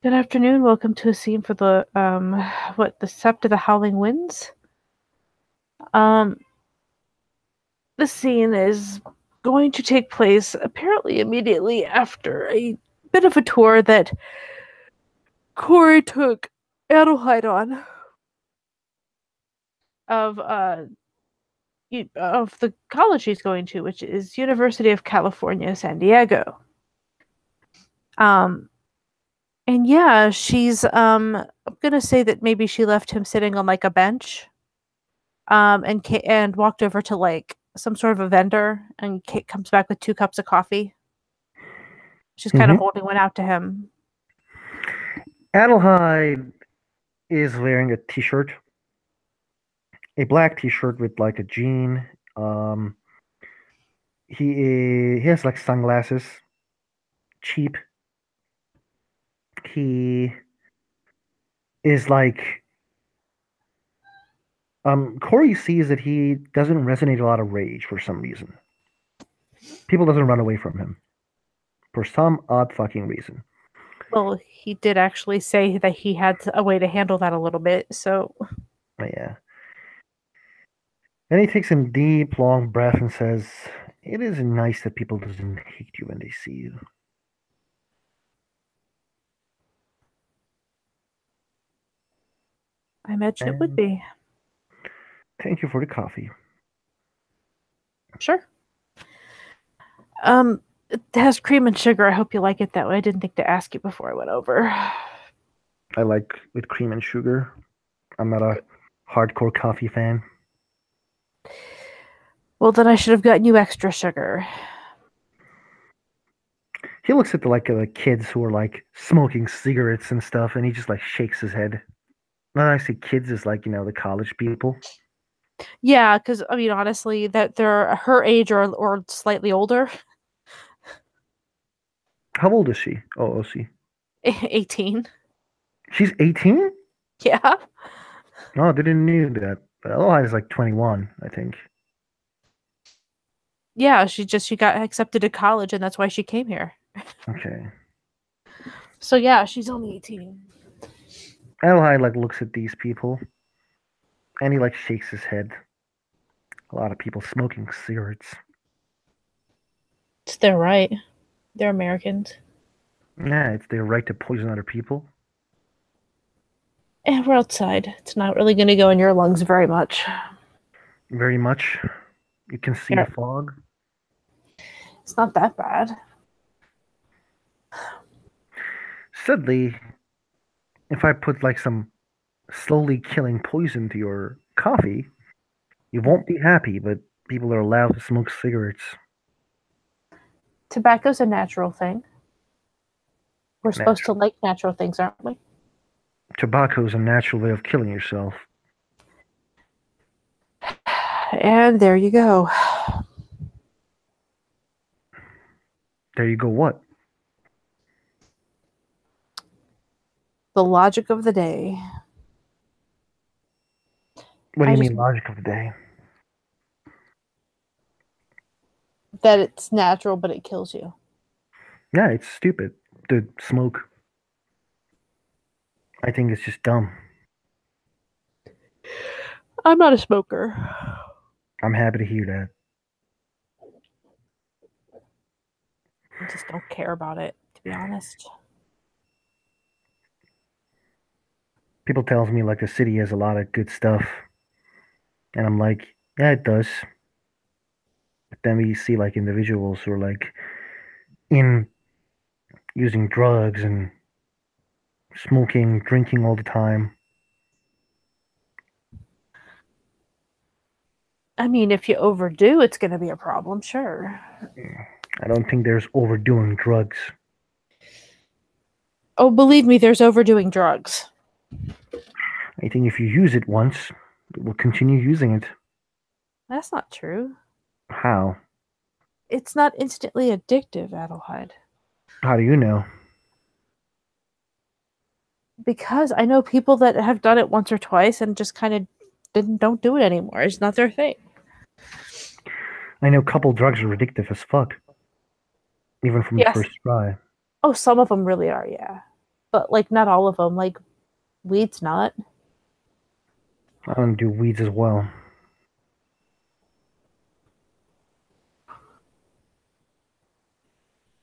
Good afternoon. Welcome to a scene for the the Sept of the Howling Winds. Um, this scene is going to take place apparently immediately after a bit of a tour that Corey took Adelheid on of of the college she's going to, which is University of California, San Diego. Um, and yeah, she's I'm gonna say that maybe she left him sitting on like a bench and walked over to like some sort of a vendor, and Kate comes back with 2 cups of coffee. She's kind of Mm-hmm. holding one out to him. Adelheid is wearing a t-shirt, a black t-shirt with like a jean. Um, he has like sunglasses, cheap. He is like Corey sees that he doesn't resonate a lot of rage for some reason. People doesn't run away from him for some odd fucking reason. Well, he did actually say that he had a way to handle that a little bit. So But yeah. Then he takes a deep, long breath and says, "It is nice that people doesn't hate you when they see you." I imagine it would And be. thank you for the coffee. Sure. It has cream and sugar. I hope you like it that way. I didn't think to ask you before I went over. I like with cream and sugar. I'm not a hardcore coffee fan. Well, then I should have gotten you extra sugar. He looks at the kids who are like smoking cigarettes and stuff, and he just like shakes his head. When I say kids, is like the college people. Yeah, because I mean, honestly, that they're her age or slightly older. How old is she? Oh, she 18. she's 18. Yeah. Oh, I didn't know that. But Aloha is like 21, I think. Yeah, she got accepted to college and that's why she came here. Okay. So yeah, she's only 18. Aloha like looks at these people, and he like shakes his head. A lot of people smoking cigarettes. It's their right. They're Americans. Yeah, it's their right to poison other people. And we're outside. It's not really going to go in your lungs very much. Very much. You can see the Yeah, fog. it's not that bad. Suddenly, if I put like some slowly killing poison to your coffee, you won't be happy, but people are allowed to smoke cigarettes. Tobacco's a natural thing. We're supposed to Natural. like natural things, aren't we? Tobacco is a natural way of killing yourself. And there you go. There you go, what? The logic of the day. What do I you just mean, logic of the day? that it's natural, but it kills you. Yeah, it's stupid to smoke. I think it's just dumb. I'm not a smoker. I'm happy to hear that. I just don't care about it, to be honest. People tells me like the city has a lot of good stuff, and I'm like, yeah, it does. But then we see like individuals who are like in using drugs and smoking, drinking all the time. I mean, if you overdo, it's going to be a problem, sure. I don't think there's overdoing drugs. Oh, believe me, there's overdoing drugs. I think if you use it once, you will continue using it. That's not true. How? It's not instantly addictive, Adelheid. How do you know? Because I know people that have done it once or twice and just kind of didn't don't do it anymore. It's not their thing. I know couple drugs are addictive as fuck, even from the Yes. first try. Oh, some of them really are, yeah. but like not all of them. Like weed's not. I don't do weeds as well.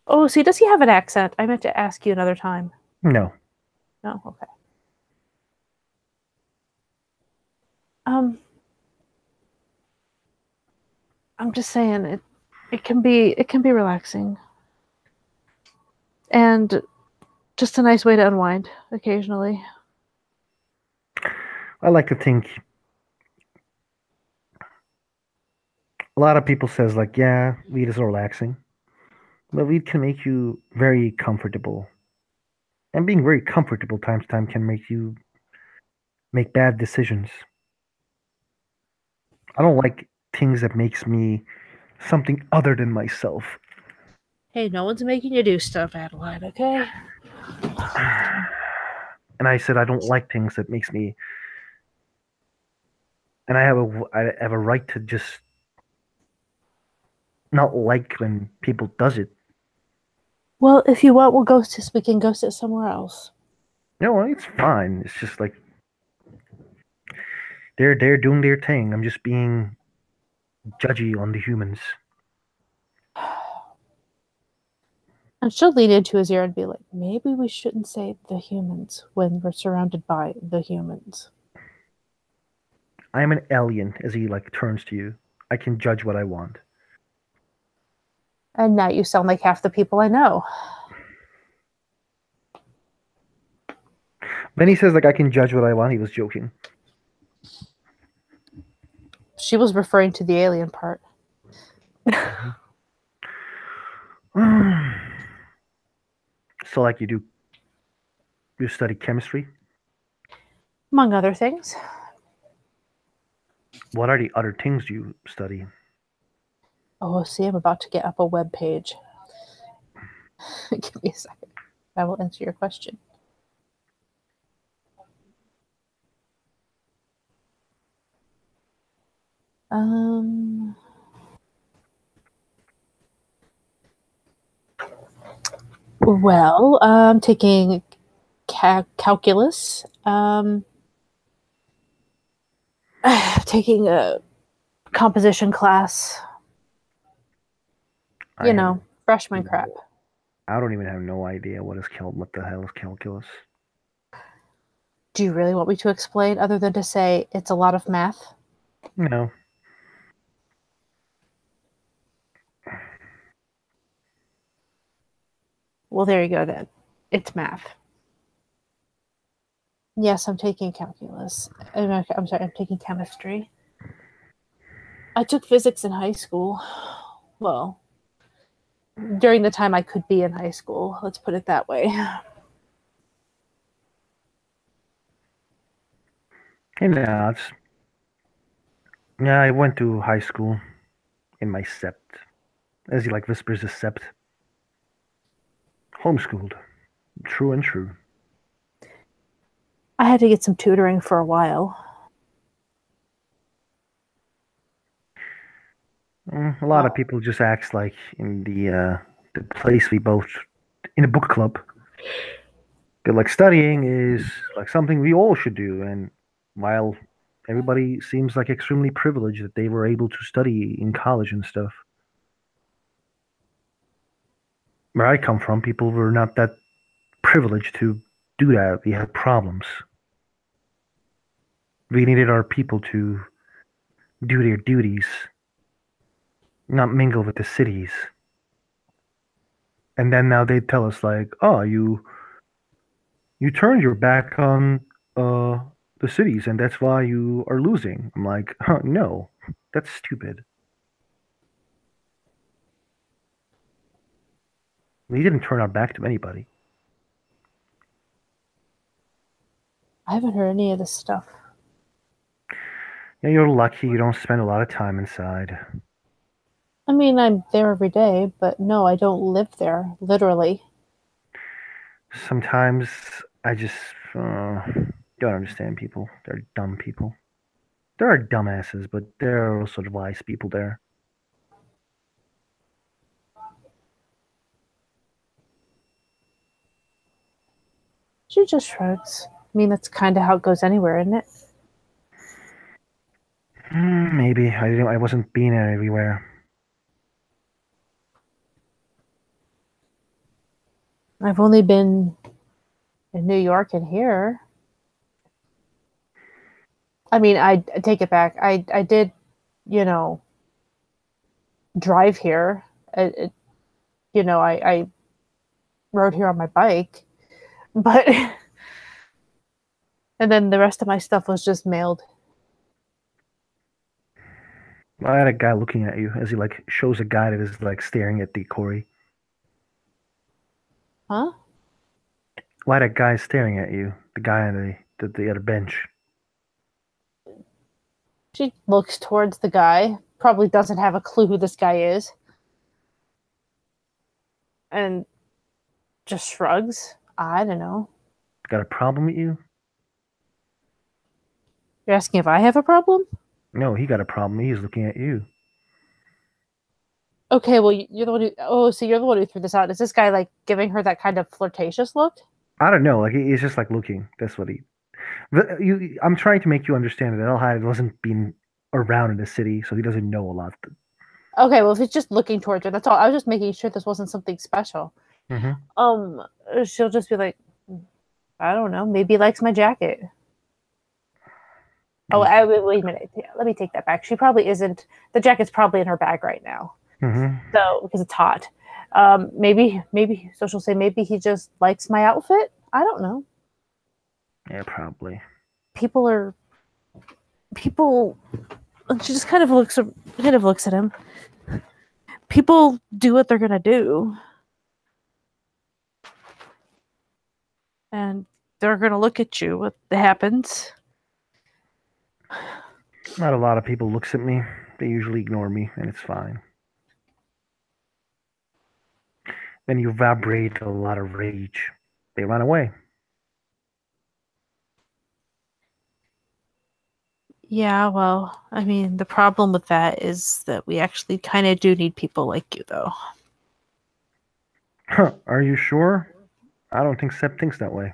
Oh, see, does he have an accent? I meant to ask you another time. No. No, okay. Um, I'm just saying it can be relaxing and just a nice way to unwind occasionally. I like to think a lot of people says like, yeah, weed is relaxing, but weed can make you very comfortable, and being very comfortable time to time can make you make bad decisions. I don't like things that makes me something other than myself. Hey, no one's making you do stuff, Adeline. Okay. And I said I don't like things that makes me, and I have a right to just not like when people does it. Well, if you want, we can ghost it somewhere else. No, it's fine. It's just like they're doing their thing. I'm just being judgy on the humans. And she'll lean into his ear and be like, maybe we shouldn't say the humans when we're surrounded by the humans. I'm an alien as he like turns to you. I can judge what I want. And now you sound like half the people I know. Then he says like I can judge what I want. He was joking. She was referring to the alien part. So like you study chemistry. Among other things. What are the other things you study? Oh, see, I'm about to get up a web page. Give me a second. I will answer your question. Um, well, I'm taking calculus. Taking a composition class. I You have know, freshman crap. no. I don't even have no idea what the hell is calculus. Do you really want me to explain other than to say it's a lot of math? No. Well, there you go then. It's math. Yes, I'm taking calculus. I'm sorry, I'm taking chemistry. I took physics in high school. Well, during the time I could be in high school, let's put it that way. Hey, no, it's yeah. I went to high school in my sept, as he like whispers, the sept. Homeschooled, true and true. I had to get some tutoring for a while. A lot of Well, people just acts like in the place we both in a book club. That like studying is like something we all should do, and while everybody seems like extremely privileged that they were able to study in college and stuff, where I come from, people were not that privileged to do that. We had problems. We needed our people to do their duties, not mingle with the cities. And then now they tell us like, oh, you turned your back on uh the cities, and that's why you are losing. I'm like, huh, no, that's stupid. We didn't turn our back to anybody. I haven't heard any of this stuff. Yeah, you're lucky you don't spend a lot of time inside. I mean, I'm there every day, but no, I don't live there, literally. Sometimes I just don't understand people. They're dumb people. There are dumbasses, but there are also wise people there. She just shrugs. I mean, that's kind of how it goes anywhere, isn't it? Maybe I didn't. I wasn't being everywhere. I've only been in New York and here. I mean, I take it back. I did, you know, drive here. I rode here on my bike, but and then the rest of my stuff was just mailed. I had a guy looking at you as he like shows a guy that is like staring at the Corey. Huh? Why that guy staring at you? The guy on the other bench. She looks towards the guy, probably doesn't have a clue who this guy is, and just shrugs. I don't know. Got a problem with you? You're asking if I have a problem? No, he got a problem. He's looking at you. Okay, well, you're the one who. Oh, so you're the one who threw this out. Is this guy like giving her that kind of flirtatious look? I don't know. Like he's just like looking. That's what he. But you, I'm trying to make you understand that El Hyde wasn't being around in the city, so he doesn't know a lot. Okay, well, if he's just looking towards her, that's all. I was just making sure this wasn't something special. Mm-hmm. Um, she'll just be like, I don't know, maybe he likes my jacket. Oh, wait a minute. Let me take that back. She probably isn't. The jacket's probably in her bag right now. Mm-hmm. So because it's hot. Maybe. So she'll say maybe he just likes my outfit. I don't know. Yeah, probably. People are people. She just kind of looks at him. People do what they're gonna do, and they're gonna look at you. What happens? Not a lot of people looks at me. They usually ignore me, and it's fine. Then you vibrate a lot of rage. They run away. Yeah, well, I mean, the problem with that is that we actually kind of do need people like you, though. Huh, are you sure? I don't think Seb thinks that way.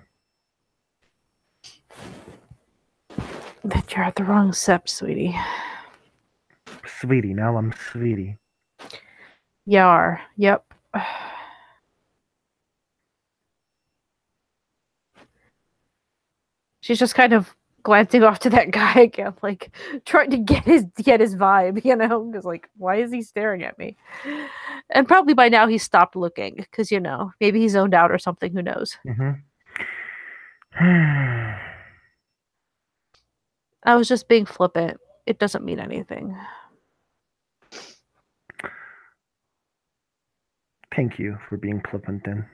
That you're at the wrong step, sweetie. Sweetie, now I'm sweetie. You are. Yep. She's just kind of glancing off to that guy again, like trying to get his vibe, because like, why is he staring at me? And probably by now he stopped looking because maybe he zoned out or something. Who knows? Mm-hmm. I was just being flippant. It doesn't mean anything. Thank you for being flippant then.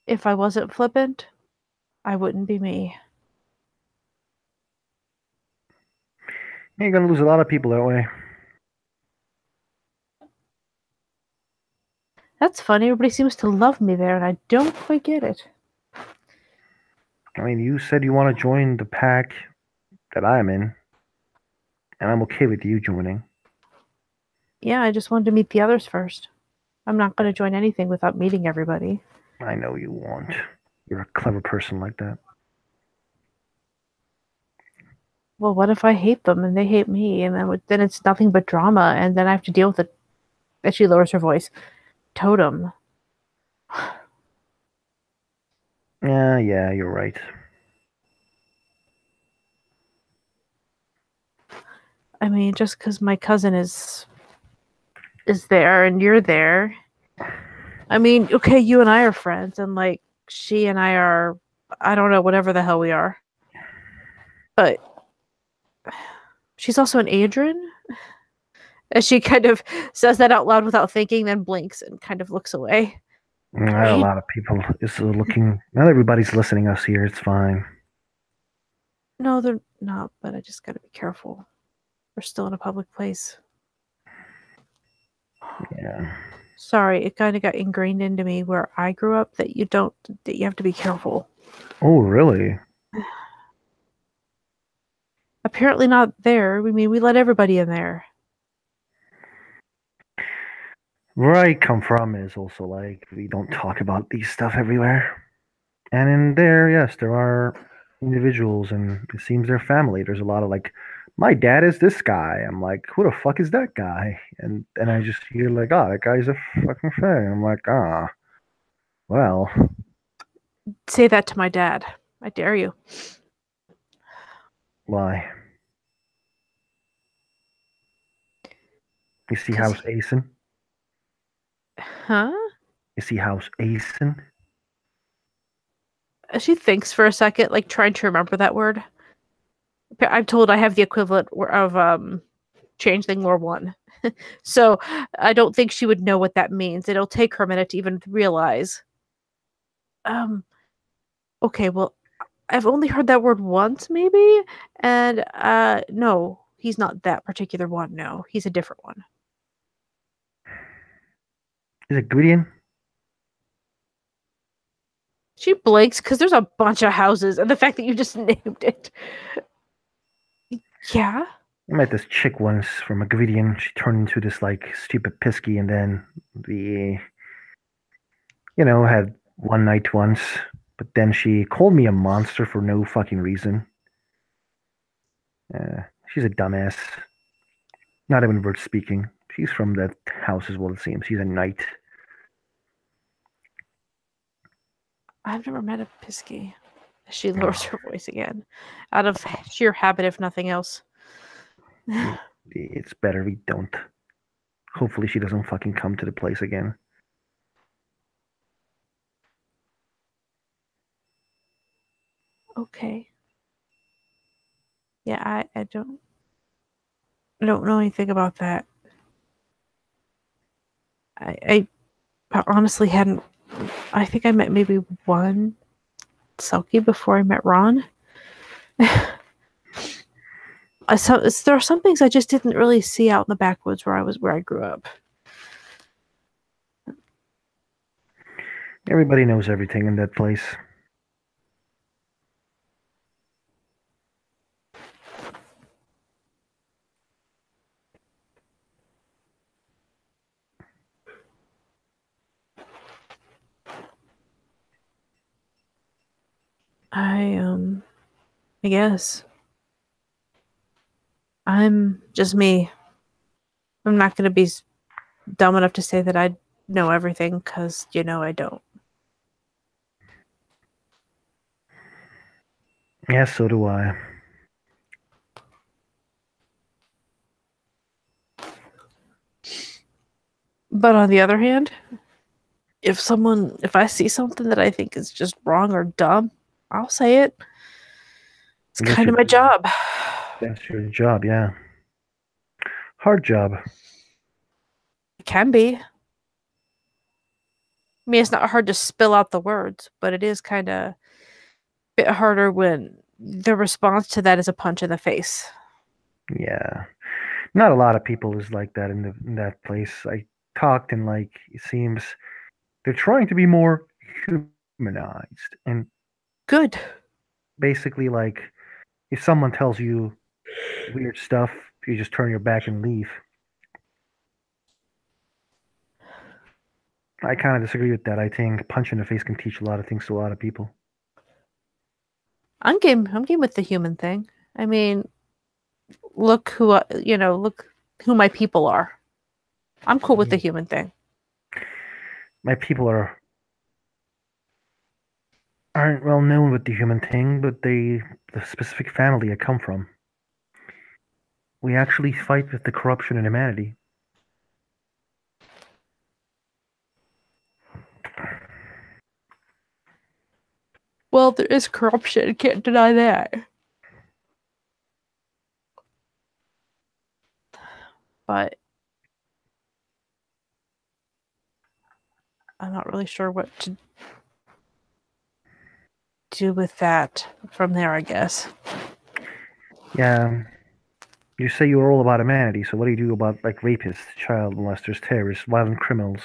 If I wasn't flippant, I wouldn't be me. You're gonna lose a lot of people that way. That's funny. Everybody seems to love me there, and I don't quite get it. I mean, you said you want to join the pack that I'm in, and I'm okay with you joining. Yeah, I just wanted to meet the others first. I'm not going to join anything without meeting everybody. I know you won't. You're a clever person like that. Well, what if I hate them and they hate me, and then it's nothing but drama, and then I have to deal with it. And she lowers her voice. Totem. Yeah, you're right. I mean, just because my cousin is there and you're there. I mean, okay, you and I are friends, and like she and I are, I don't know, whatever the hell we are. But she's also an Adrian. As she kind of says that out loud without thinking, then blinks and kind of looks away. A lot of people is looking. Not everybody's listening us here. It's fine. No, they're not, but I just gotta be careful. We're still in a public place. Yeah. Sorry, it kind of got ingrained into me where I grew up that you have to be careful. Oh, really? Apparently not there. I mean, we let everybody in there. Where I come from is also like we don't talk about these stuff everywhere. And in there, yes, there are individuals, and it seems they're family. There's a lot of like, my dad is this guy. I'm like, who the fuck is that guy? And I just hear like, oh, that guy's a fucking fag. I'm like, ah, well, Say that to my dad. I dare you. why? You see Cause, House Asen? huh? You see House Asen? She thinks for a second, like trying to remember that word. I'm told I have the equivalent of changeling lore one. So I don't think she would know what that means. It'll take her a minute to even realize. Um, okay, well, I've only heard that word once, maybe? And no, he's not that particular one. No, he's a different one. Is it Gwydion? She blinks because there's a bunch of houses, and the fact that you just named it. Yeah. I met this chick once from a Gwydion. She turned into this like stupid pisky, and then the had one night once. But then she called me a monster for no fucking reason. She's a dumbass. Not even worth speaking. She's from that house as well, it seems. She's a knight. I've never met a Pisky. She lowers Oh, her voice again, out of sheer habit, if nothing else. it's better we don't. Hopefully she doesn't fucking come to the place again. Okay. Yeah, I don't know anything about that. I honestly hadn't. I think I met maybe one Selkie before I met Ron. There are some things I just didn't really see out in the backwoods where I grew up. Everybody knows everything in that place. I I guess I'm just me. I'm not gonna be dumb enough to say that I know everything because I don't. Yeah, so do I. But on the other hand, if I see something that I think is just wrong or dumb, I'll say it. It's That's kind your of my job. that's your job, yeah. Hard job. It can be. I mean, it's not hard to spill out the words, but it is kind of a bit harder when the response to that is a punch in the face. Yeah. Not a lot of people is like that in that place. I talked and like it seems they're trying to be more humanized and Good. basically like if someone tells you weird stuff, you just turn your back and leave. I kind of disagree with that. I think punch in the face can teach a lot of things to a lot of people. I'm game with the human thing. I mean, look who look who my people are. I'm cool with the human thing. My people aren't well known with the human thing, but the specific family I come from, we actually fight with the corruption in humanity. Well, there is corruption. Can't deny that. But I'm not really sure what to do with that from there, I guess. Yeah, you say you're all about humanity, so what do you do about like rapists, child molesters, terrorists, violent criminals,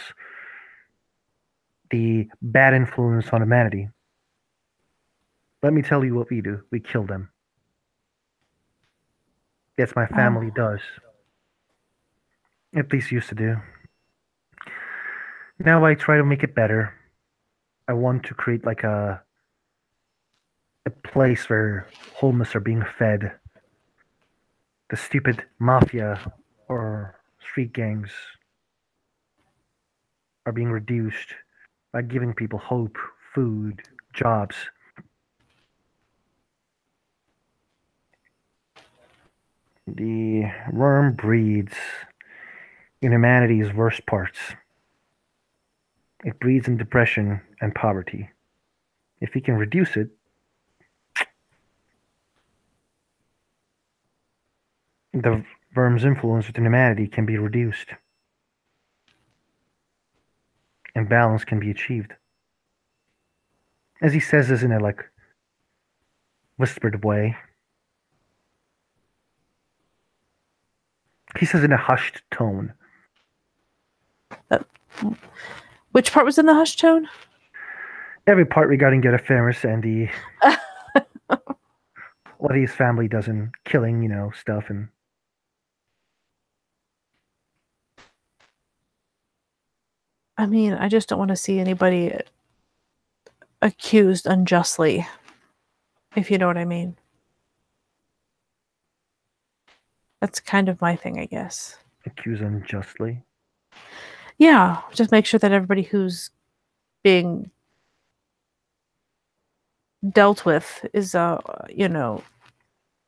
the bad influence on humanity? Let me tell you what we do. We kill them. Yes, my Oh. family does. At least used to do. Now I try to make it better. I want to create like a a place where homeless are being fed, the stupid mafia or street gangs are being reduced by giving people hope, food, jobs. The worm breeds in humanity's worst parts. It breeds in depression and poverty. If we can reduce it, the worm's influence within humanity can be reduced and balance can be achieved. As he says this in a like whispered way, he says in a hushed tone. Uh, which part was in the hush tone? Every part regarding Get Famous and the what his family does in killing, stuff and I mean, I just don't want to see anybody accused unjustly, if you know what I mean. That's kind of my thing, I guess. accuse unjustly. Yeah, just make sure that everybody who's being dealt with is,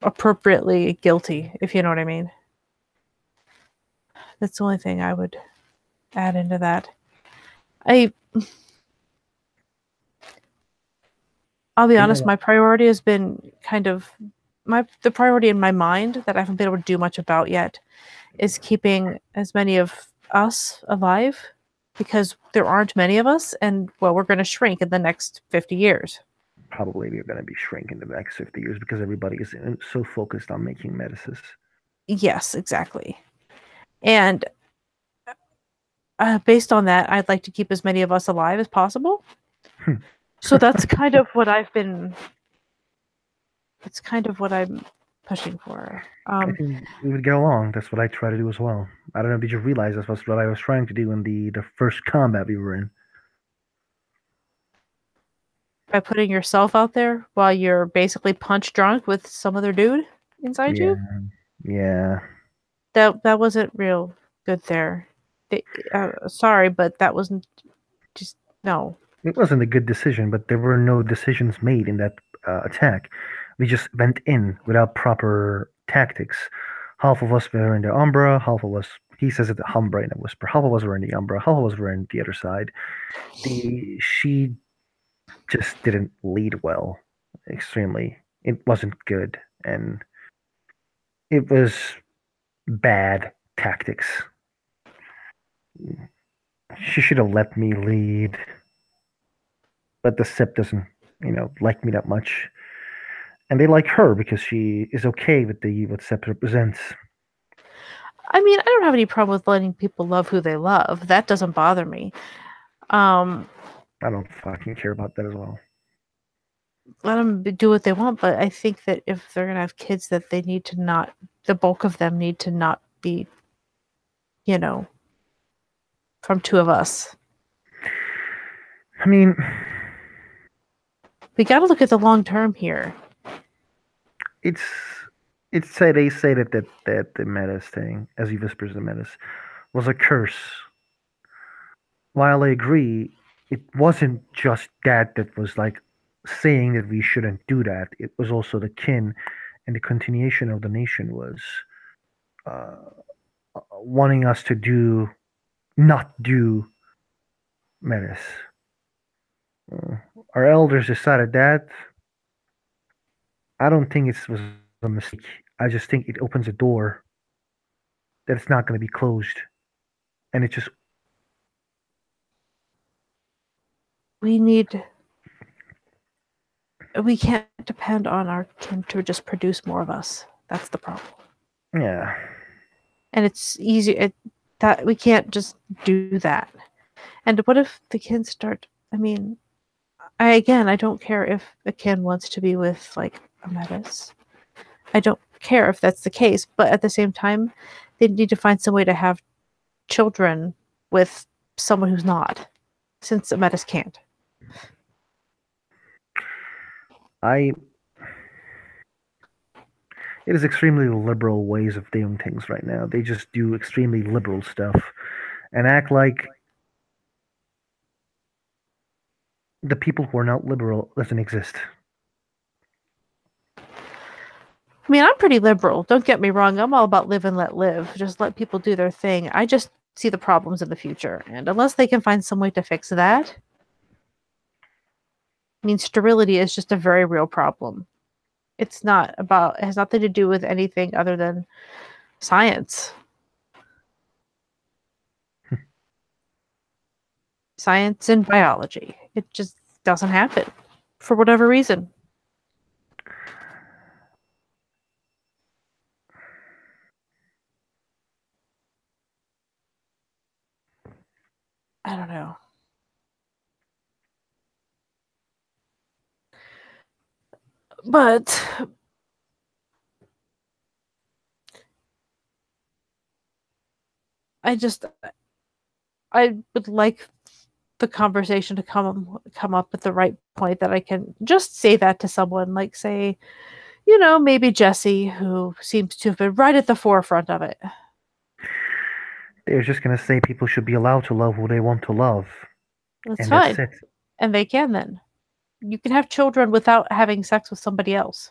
appropriately guilty, if you know what I mean. That's the only thing I would add into that. I I'll be But honest, my priority has been kind of the priority in my mind that I haven't been able to do much about yet is keeping as many of us alive because there aren't many of us and well we're going to shrink in the next 50 years. probably we're going to be shrinking in the next 50 years because everybody is so focused on making medicines. Yes, exactly. And based on that, I'd like to keep as many of us alive as possible. So that's kind of what I've been. It's kind of what I'm pushing for. I think we would get along. That's what I try to do as well. I don't know. Did you realize that's what I was trying to do in the first combat we were in? By putting yourself out there while you're basically punch drunk with some other dude inside Yeah, you. yeah. That wasn't real good there. Sorry, but that wasn't just no. It wasn't a good decision, but there were no decisions made in that attack. We just went in without proper tactics. Half of us were in the Umbra, half of us, he says it, the Umbra in a whisper, half of us were in the Umbra, half of us were in the other side. She just didn't lead well, extremely. It wasn't good, and it was bad tactics. She should have let me lead, but the SIP doesn't, like me that much. And they like her because she is okay with what SIP represents. I mean, I don't have any problem with letting people love who they love. That doesn't bother me. Um, I don't fucking care about that as well. Let them do what they want, but I think that if they're gonna have kids, that they need to not. The bulk of them need to not be, you know, from two of us. I mean, We got to look at the long term here. it's they say that the Metis thing, as he whispers the Metis, was a curse. While I agree, it wasn't just that was like saying that we shouldn't do that. It was also the kin and the continuation of the nation was uh, wanting us to not do Metis. Uh, our elders decided that. I don't think it was a mistake. I just think it opens a door that it's not going to be closed, and it just We need. We can't depend on our kin to just produce more of us. That's the problem. yeah. And it's easy that we can't just do that. And what if the kids start? I mean, I don't care if a kid wants to be with like a Metis. I don't care if that's the case, but at the same time, they need to find some way to have children with someone who's not, since a Metis can't. I it is extremely liberal ways of doing things right now. They just do extremely liberal stuff and act like the people who are not liberal doesn't exist. I mean, I'm pretty liberal. Don't get me wrong. I'm all about live and let live. Just let people do their thing. I just see the problems in the future. And unless they can find some way to fix that, I mean, sterility is just a very real problem. It's not about, it has nothing to do with anything other than science. Science and biology. It just doesn't happen for whatever reason. I don't know. But I just, I would like the conversation to come up at the right point that I can just say that to someone, like say, maybe Jesse, who seems to have been right at the forefront of it. They're just gonna say people should be allowed to love who they want to love, That's and that's fine. it. And they can then. You can have children without having sex with somebody else.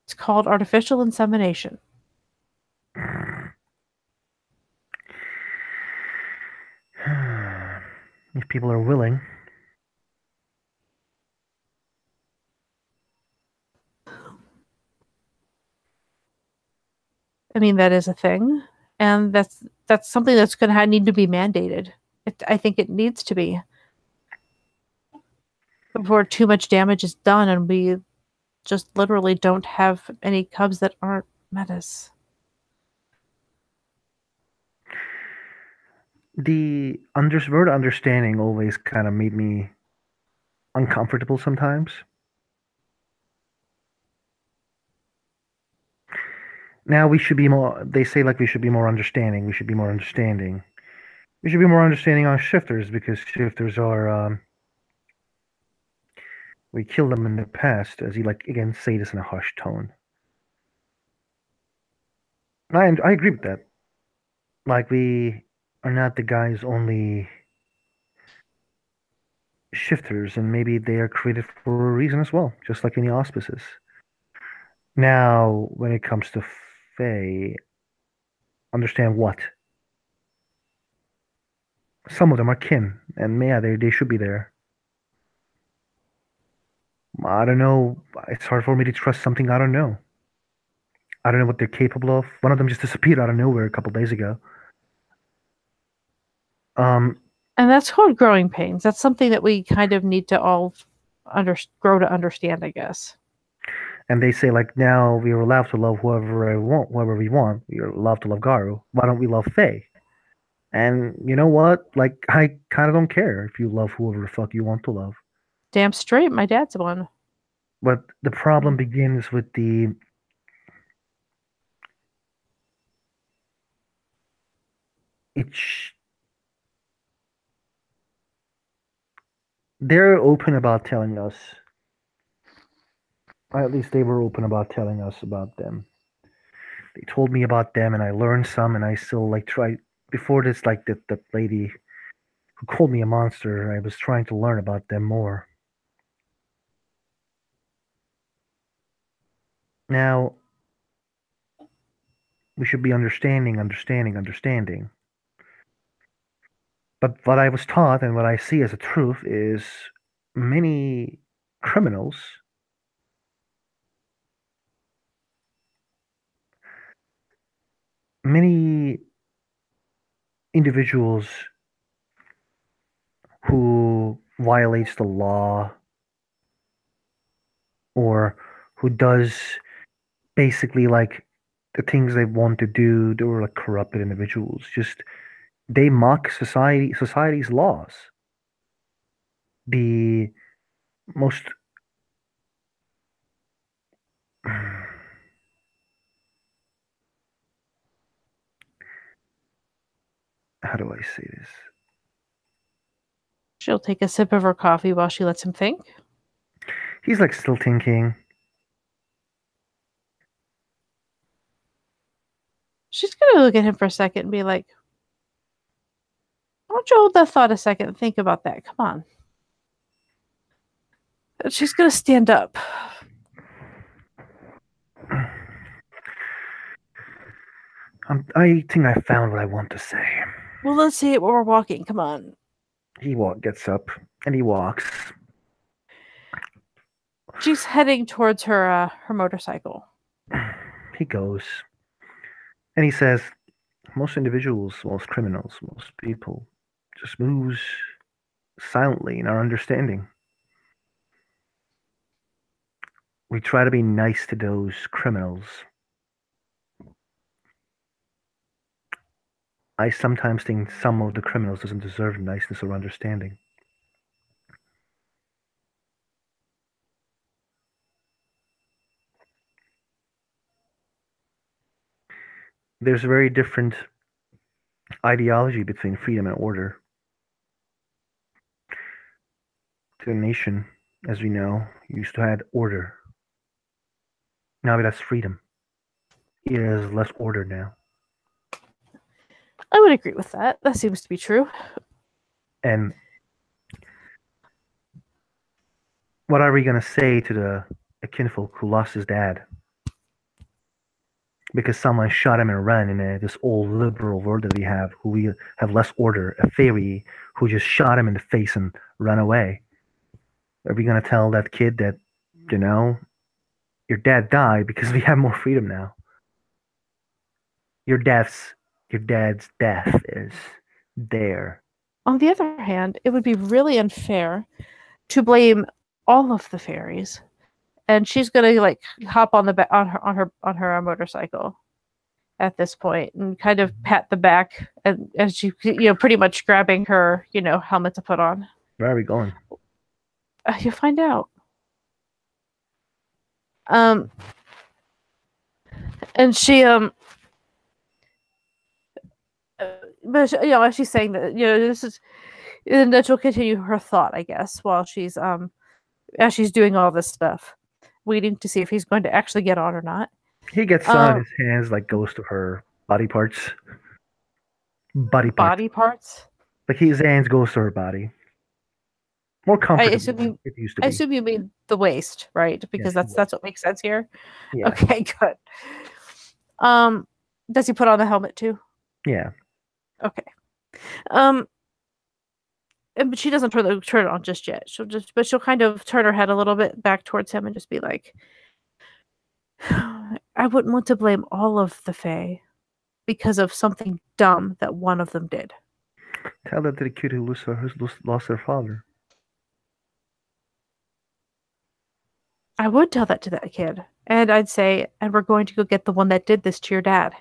It's called artificial insemination. If people are willing, I mean, that is a thing. And that's something that's going to need to be mandated. I think it needs to be before too much damage is done and we just literally don't have any cubs that aren't metas. the word understanding always kind of made me uncomfortable sometimes. Now we should be more. They say like we should be more understanding. We should be more understanding. We should be more understanding on shifters because shifters are. We killed them in the past, as you like again say this in a hushed tone. I agree with that. Like we are not the guys only shifters, and maybe they are created for a reason as well, just like in the auspices. Now, when it comes to Fae, understand what some of them are kin, and yeah, they should be there. I don't know. It's hard for me to trust something I don't know. I don't know what they're capable of. One of them just disappeared out of nowhere a couple days ago. Um, And that's called growing pains. That's something that we kind of need to all grow to understand, I guess. and they say like now we are allowed to love whoever I want, whoever we want. We are allowed to love Garu. Why don't we love Faye? And you know what? Like I kind of don't care if you love whoever the fuck you want to love. Damn straight, my dad's one. But the problem begins with the it's they're open about telling us, or at least they were open about telling us about them. They told me about them, and I learned some, and I still like try. Before this, like that lady who called me a monster, I was trying to learn about them more. Now we should be understanding, understanding, understanding. But what I was taught and what I see as a truth is many criminals, many individuals who violates the law or who does basically like the things they want to do, they were like corrupted individuals. Just they mock society's laws. The most how do I say this? She'll take a sip of her coffee while she lets him think. He's like still thinking. She's gonna look at him for a second and be like, "Why don't you hold that thought a second and think about that? Come on." And she's gonna stand up. I think I found what I want to say. Well, let's see it while we're walking. Come on. Gets up and he walks. She's heading towards her motorcycle. He goes and he says, most individuals, most criminals, most people just moves silently in our understanding. We try to be nice to those criminals. I sometimes think some of the criminals doesn't deserve niceness or understanding. There's a very different ideology between freedom and order. The nation, as we know, used to have order. Now it has freedom. It has less order now. I would agree with that. That seems to be true. And what are we going to say to a kinfolk who lost his dad? Because someone shot him and ran in this old liberal world that we have, who we have less order, a fairy who just shot him in the face and ran away. Are we going to tell that kid that, you know, your dad died because we have more freedom now? Your dad's death is there. On the other hand, it would be really unfair to blame all of the fairies. And she's gonna like hop on the on her motorcycle at this point and kind of pat the back and as she pretty much grabbing her helmet to put on. Where are we going? You'll find out. And she but as she's saying that this is, and then she'll continue her thought, I guess, while she's as she's doing all this stuff, waiting to see if he's going to actually get on or not. He gets on his hands, like goes to her body parts. Body parts. Like his hands goes to her body. More comfortable. It used to be. I assume you mean the waist, right? Because yes, that's what makes sense here. Yeah. Okay, good. Does he put on the helmet too? Yeah. Okay. But she doesn't turn it on just yet. She'll kind of turn her head a little bit back towards him and just be like, I wouldn't want to blame all of the Fae because of something dumb that one of them did. Tell that to the kid who lost their father. I would tell that to that kid. And I'd say, and we're going to go get the one that did this to your dad.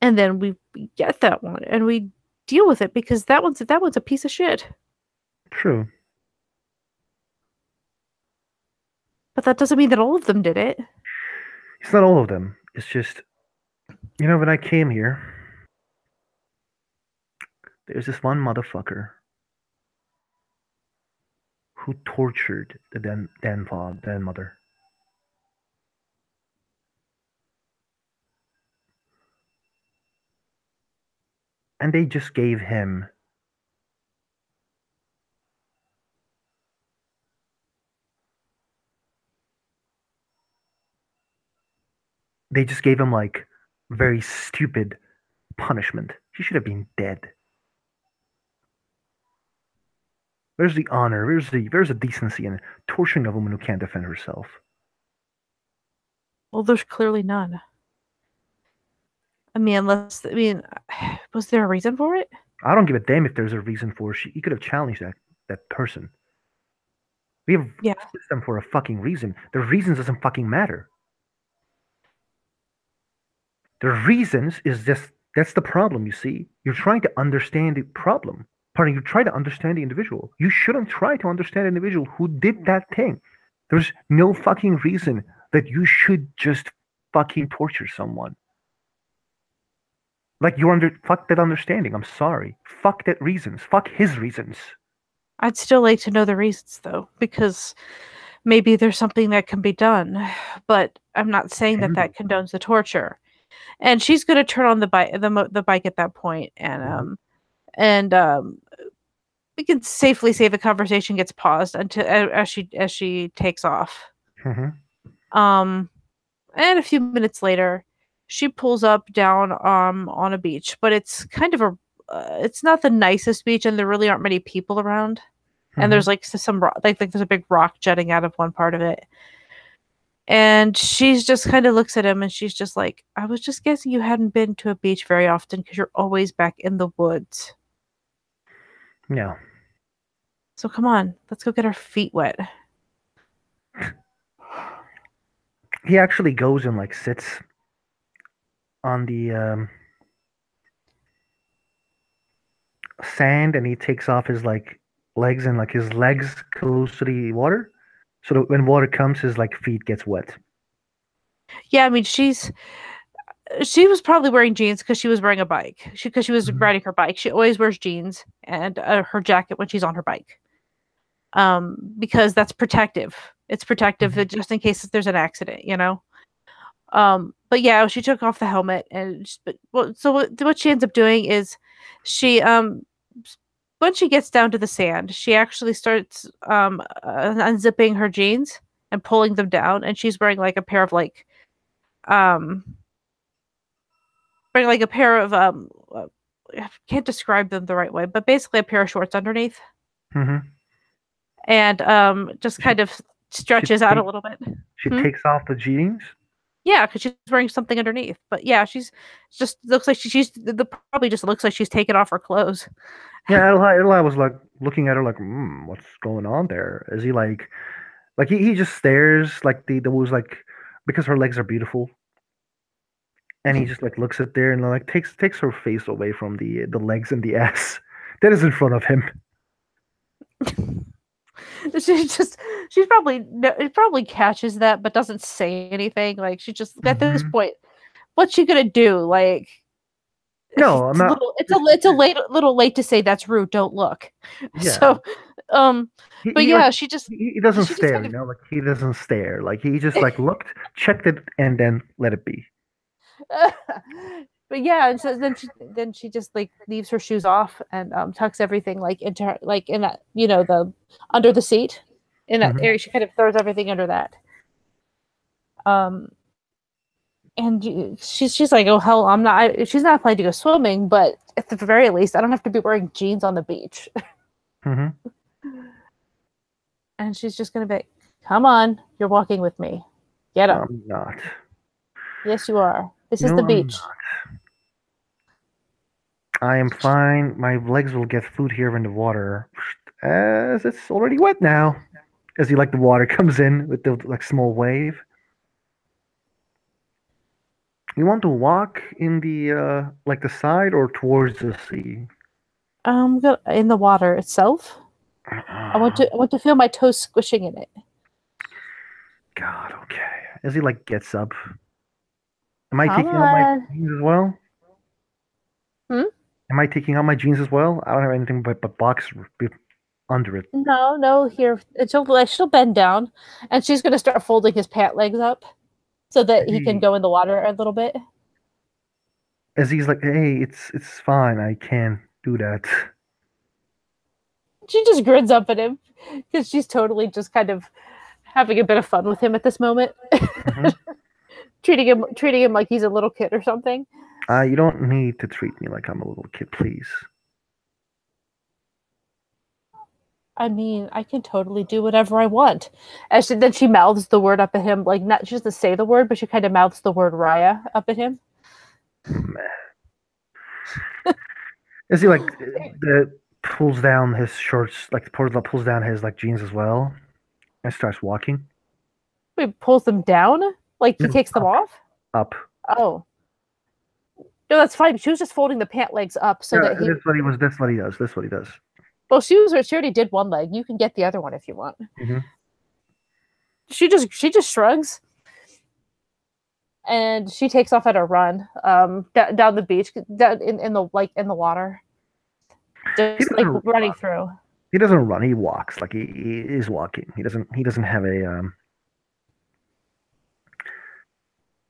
And then we get that one and we deal with it because that one's a piece of shit. True. But that doesn't mean that all of them did it. It's not all of them. It's just, when I came here, there's this one motherfucker who tortured the then mother. And they just gave him like very stupid punishment. He should have been dead. Where's the honor? Where's the decency in torturing a woman who can't defend herself? Well, there's clearly none. Was there a reason for it? I don't give a damn if there's a reason for it. He could have challenged that person. We have a system for a fucking reason. The reasons doesn't fucking matter. The reasons is just, that's the problem, you see. You're trying to understand the problem. You try to understand the individual. You shouldn't try to understand an individual who did that thing. There's no fucking reason that you should just fucking torture someone. Like you under fuck that understanding. I'm sorry. Fuck that reasons. Fuck his reasons. I'd still like to know the reasons though, because maybe there's something that can be done. But I'm not saying that Can be. that condones the torture. And she's going to turn on the bike at that point, Hmm. and we can safely say the conversation gets paused until as she takes off. Hmm. Um, and a few minutes later, she pulls up down on a beach, but it's kind of a it's not the nicest beach, and there really aren't many people around. And Hmm. there's like some like there's a big rock jutting out of one part of it. And she's just kind of looks at him and she's just like, I was just guessing you hadn't been to a beach very often because you're always back in the woods. Yeah. So come on, let's go get our feet wet. He actually goes and like sits on the sand and he takes off his like legs and like his legs close to the water. So that when water comes, his like feet gets wet. Yeah, I mean she was probably wearing jeans because she was wearing a bike. Because she was Hmm. riding her bike. She always wears jeans and her jacket when she's on her bike. Because that's protective. It's protective Hmm. just in case there's an accident, you know. But yeah, she took off the helmet and but well, so what she ends up doing is she when she gets down to the sand, she actually starts unzipping her jeans and pulling them down, and she's wearing like a pair of like um wearing like a pair of I can't describe them the right way, but basically a pair of shorts underneath, Hmm. and just She kind of she stretches out a take little bit. she Hmm? takes off the jeans. Yeah, because she's wearing something underneath. But yeah, she's just looks like she's the probably just looks like she's taken off her clothes. Yeah, Eli was like looking at her like, what's going on there? Is he like he just stares like the was like because her legs are beautiful and he just like looks at there and like takes her face away from the legs and the ass that is in front of him. She's just she's probably it probably catches that, but doesn't say anything. Like she just at this Hmm. point, what's she gonna do? Like No, I'm not. it's a late little late to say that's rude. Don't look. Yeah, So, um, but like yeah, she just he doesn't she just stare, kind you of know, like he doesn't stare. Like he just like looked, checked it, and then let it be. but yeah, and so then she just like leaves her shoes off and tucks everything like into her like in that the under the seat in that Hmm. area. She kind of throws everything under that. Um, and she's like, oh hell, I'm not. She's not planning to go swimming, but at the very least, I don't have to be wearing jeans on the beach. Hmm. And she's just gonna be, come on, you're walking with me. Get up. I'm not. Yes, you are. This is No, the I'm beach. not. I am fine. My legs will get food here in the water, as it's already wet now. As you like the water comes in with the like small wave. You want to walk in the like the side or towards the sea? In the water itself. I want to feel my toes squishing in it. God, okay. As he like gets up, am I Come taking out my on. jeans as well? Hmm? Am I taking out my jeans as well? I don't have anything but box under it. No, no, here. She'll bend down and she's gonna start folding his pant legs up so that he can Hey, go in the water a little bit. as he's like, hey, it's fine. I can do that. She just grins up at him because she's totally just kind of having a bit of fun with him at this moment, Hmm. treating him like he's a little kid or something. You don't need to treat me like I'm a little kid, please. I mean, I can totally do whatever I want. Then she mouths the word up at him, like not she doesn't say the word, but she kind of mouths the word Raya up at him. Meh. As he like the pulls down his shorts, like pulls down his like jeans as well, and starts walking. He pulls them down, like he No, takes them up, off. up. Oh, no, that's fine. She was just folding the pant legs up so Yeah, that he. that's what he was. That's what he does. That's what he does. Well, she already did one leg. You can get the other one if you want. Hmm. She just shrugs. and she takes off at a run, down the beach, down in the like in the water, He just like doesn't running run. through. He doesn't run. He walks. Like he is walking. He doesn't have a.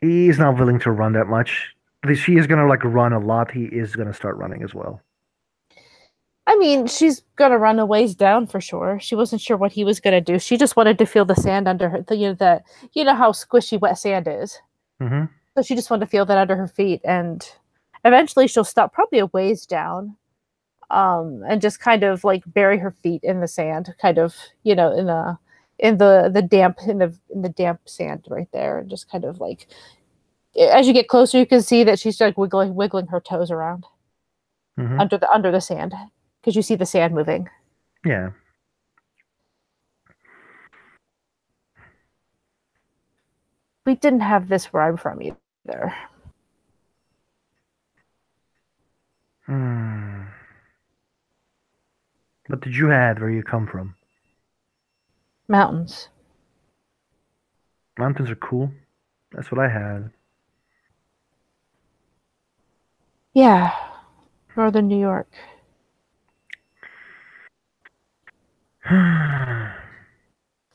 He's not willing to run that much. She is gonna like run a lot. He is gonna start running as well. I mean, she's gonna run a ways down for sure. She wasn't sure what he was gonna do. She just wanted to feel the sand under her. You know how squishy wet sand is. Hmm. So she just wanted to feel that under her feet, and eventually she'll stop, probably a ways down, and just kind of like bury her feet in the sand, kind of, in the damp in the damp sand right there, and just kind of like as you get closer, you can see that she's like wiggling her toes around Hmm. under the sand because you see the sand moving. Yeah. We didn't have this where I'm from either. Hmm. What did you had where you come from? Mountains. Mountains are cool. That's what I had. Yeah, northern New York.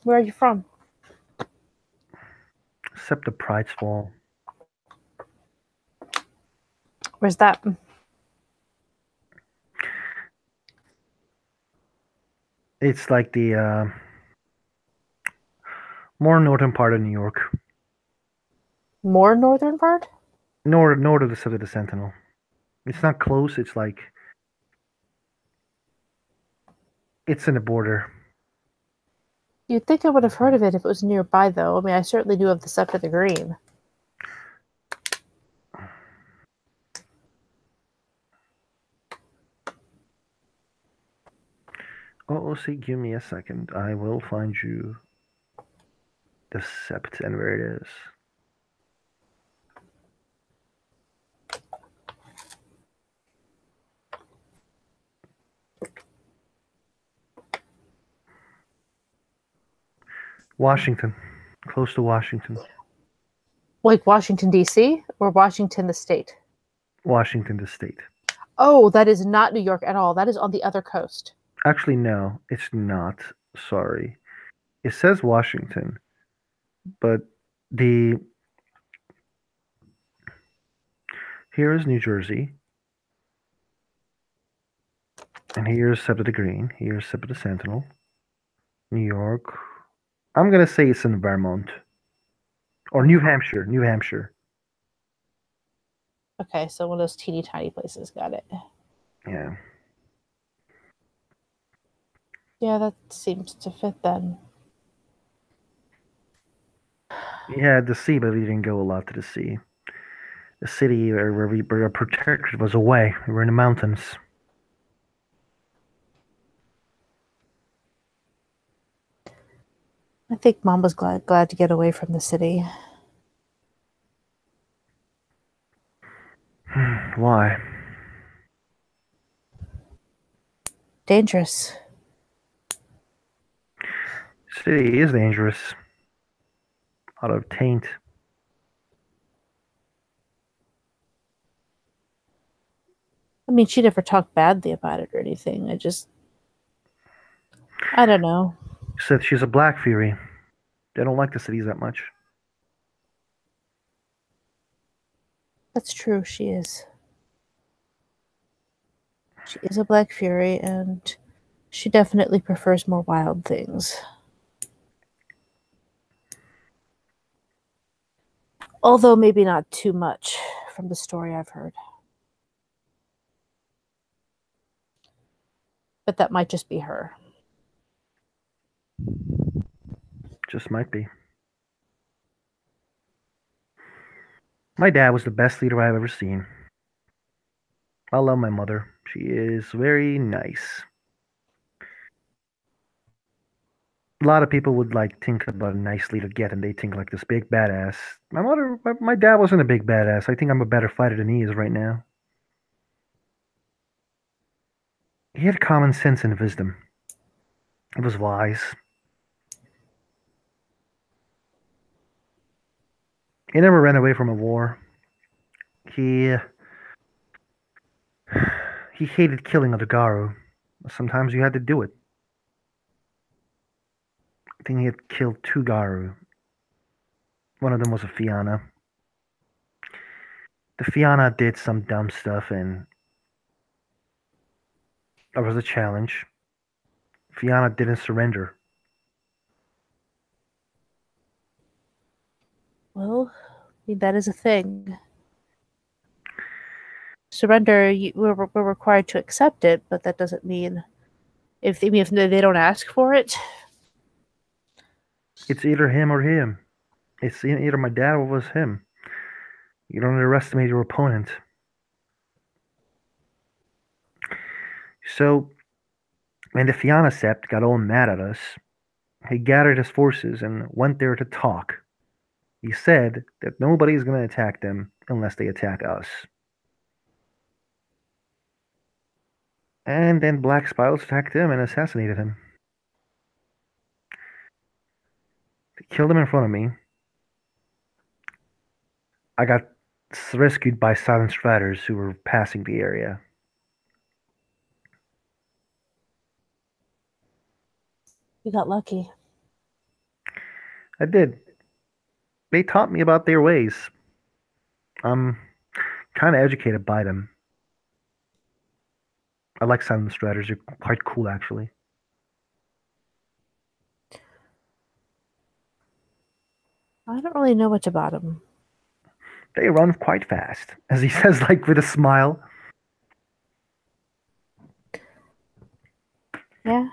Where are you from? Except the Pride's Fall. Where's that? It's like the more northern part of New York. More northern part? North of the Sip of the Sentinel. It's not close. It's like it's in the border. You'd think I would have heard of it if it was nearby, though. I mean, I certainly knew of the Scepter the Green. Oh, see, give me a second. I will find you the sept and where it is. Washington, close to Washington. Like Washington, D.C. or Washington, the state? Washington, the state. Oh, that is not New York at all. That is on the other coast. Actually, no, it's not. Sorry. It says Washington, but the here is New Jersey, and here's Scepter the Green. Here's Scepter the Sentinel. New York. I'm gonna say it's in Vermont or New Hampshire. New Hampshire. Okay, so one of those teeny tiny places. Got it. Yeah. Yeah, that seems to fit then. We had the sea, but we didn't go a lot to the sea. The city where we were protected was away. We were in the mountains. I think Mom was glad to get away from the city. Why? Dangerous. City is dangerous. A lot of taint. I mean, she never talked badly about it or anything. I don't know. Said she's a black fury. They don't like the cities that much. That's true. She is. She is a Black Fury, and she definitely prefers more wild things. Although maybe not too much from the story I've heard. But that might just be her. Just might be. My dad was the best leader I've ever seen. I love my mother. She is very nice. A lot of people would like think about a nice leader get and they think like this big badass. My dad wasn't a big badass. I think I'm a better fighter than he is right now. He had common sense and wisdom. He was wise. He never ran away from a war. He he hated killing other Garu. Sometimes you had to do it. I think he had killed two Garu. One of them was a Fianna. The Fianna did some dumb stuff, and that was a challenge. Fianna didn't surrender. Well, I mean, that is a thing. Surrender, we're required to accept it, but that doesn't mean if they don't ask for it. It's either him or him. It's either my dad or it was him. You don't underestimate your opponent. So, when the Fianna Sept got all mad at us, he gathered his forces and went there to talk. He said that nobody's going to attack them unless they attack us. And then Black Spiles attacked him and assassinated him. They killed him in front of me. I got rescued by silent striders who were passing the area. You got lucky. I did. They taught me about their ways. I'm kind of educated by them. I like silent striders. They're quite cool, actually. I don't really know much about him. They run quite fast, as he says, like with a smile. Yeah.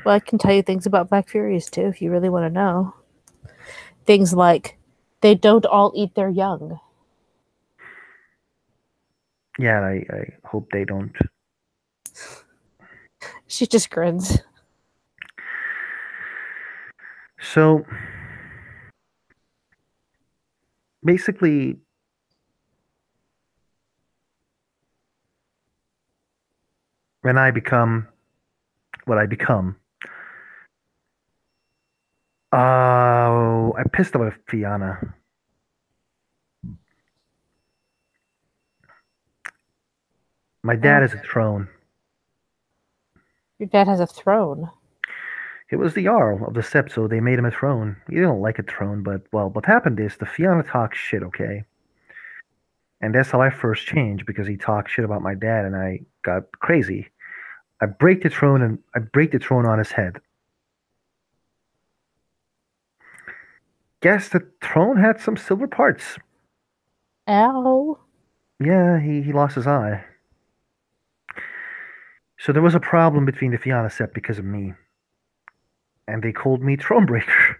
Well, I can tell you things about Black Furies too, if you really want to know. Things like they don't all eat their young. Yeah, I hope they don't. She just grins. So, basically, when I become what I become, I pissed off Fianna. My dad Oh, has a throne. your dad has a throne. It was the Jarl of the Sept, so they made him a throne. He didn't like a throne, but, well, what happened is the Fianna talks shit, okay? And that's how I first changed, because he talked shit about my dad, and I got crazy. I break the throne on his head. Guess the throne had some silver parts. Ow. Yeah, he lost his eye. So there was a problem between the Fianna Sept because of me, and they called me Thronebreaker.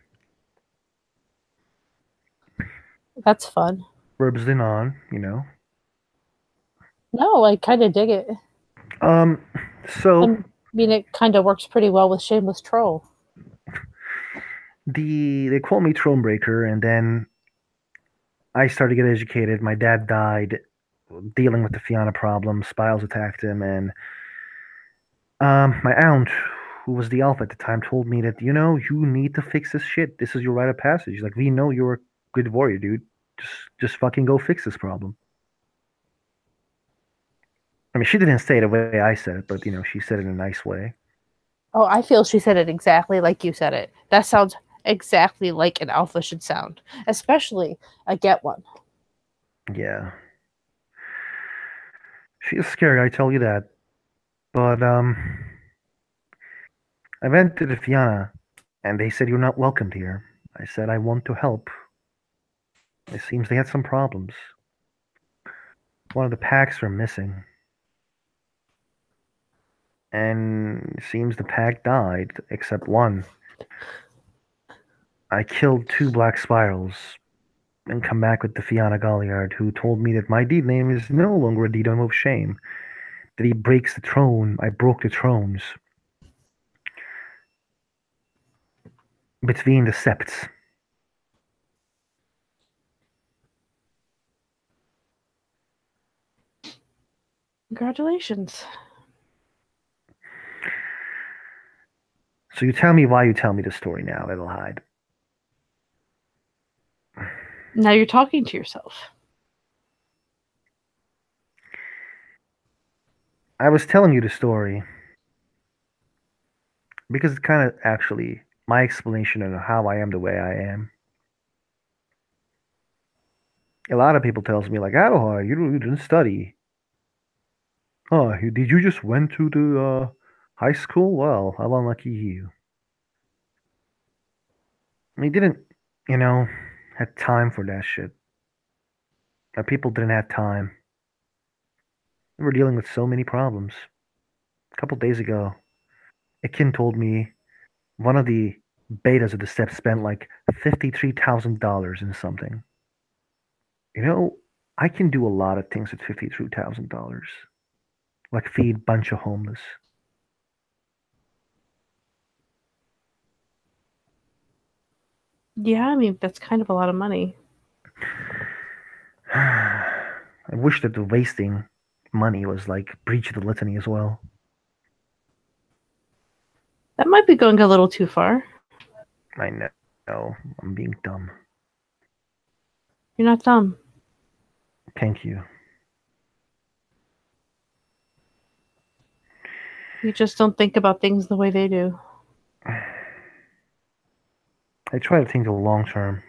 That's fun. Verbs in on, you know. No, I kind of dig it. Um, I so mean, it kind of works pretty well with Shameless Troll. they called me Thronebreaker, and then I started to get educated. My dad died dealing with the Fianna problem. Spiles attacked him, and my aunt, who was the alpha at the time, told me that you need to fix this shit. This is your rite of passage. Like, we know you're a good warrior, dude. Just fucking go fix this problem. I mean, she didn't say it the way I said it, but she said it in a nice way. Oh, I feel she said it exactly like you said it. That sounds exactly like an alpha should sound, especially a get one. Yeah, she is scary. I tell you that. But I went to the Fianna, and they said you're not welcomed here. I said I want to help. It seems they had some problems. One of the packs were missing, and it seems the pack died except one. I killed two black spirals and come back with the Fianna Galliard, who told me that my deed name is no longer a deed of shame. That he breaks the throne. I broke the thrones between the septs. Congratulations. So you tell me why you tell me the story now, Little Hyde. Now you're talking to yourself. I was telling you the story because it's kind of actually my explanation of how I am the way I am. A lot of people tells me like, "Oh, you didn't study. Oh, did you just went to the high school? Well, how unlucky you." I didn't, you know, had time for that shit. People didn't have time. We were dealing with so many problems. A couple days ago, a kid told me one of the betas of the steps spent like $53,000 in something. You know, I can do a lot of things with $53,000, like feed a bunch of homeless. Yeah, I mean, that's kind of a lot of money. I wish that the wasting money was like breach of the litany as well. That might be going a little too far. I know, I'm being dumb. You're not dumb. Thank you. You just don't think about things the way they do. I try to think the long term.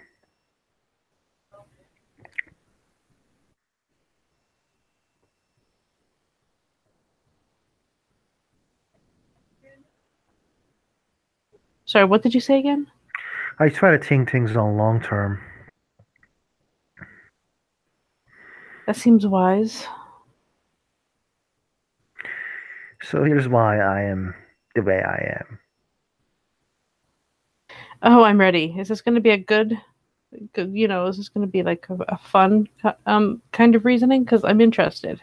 Sorry, what did you say again? I try to think things on long term. That seems wise. So here's why I am the way I am. Oh, I'm ready. Is this going to be a is this going to be like a fun kind of reasoning? Because I'm interested.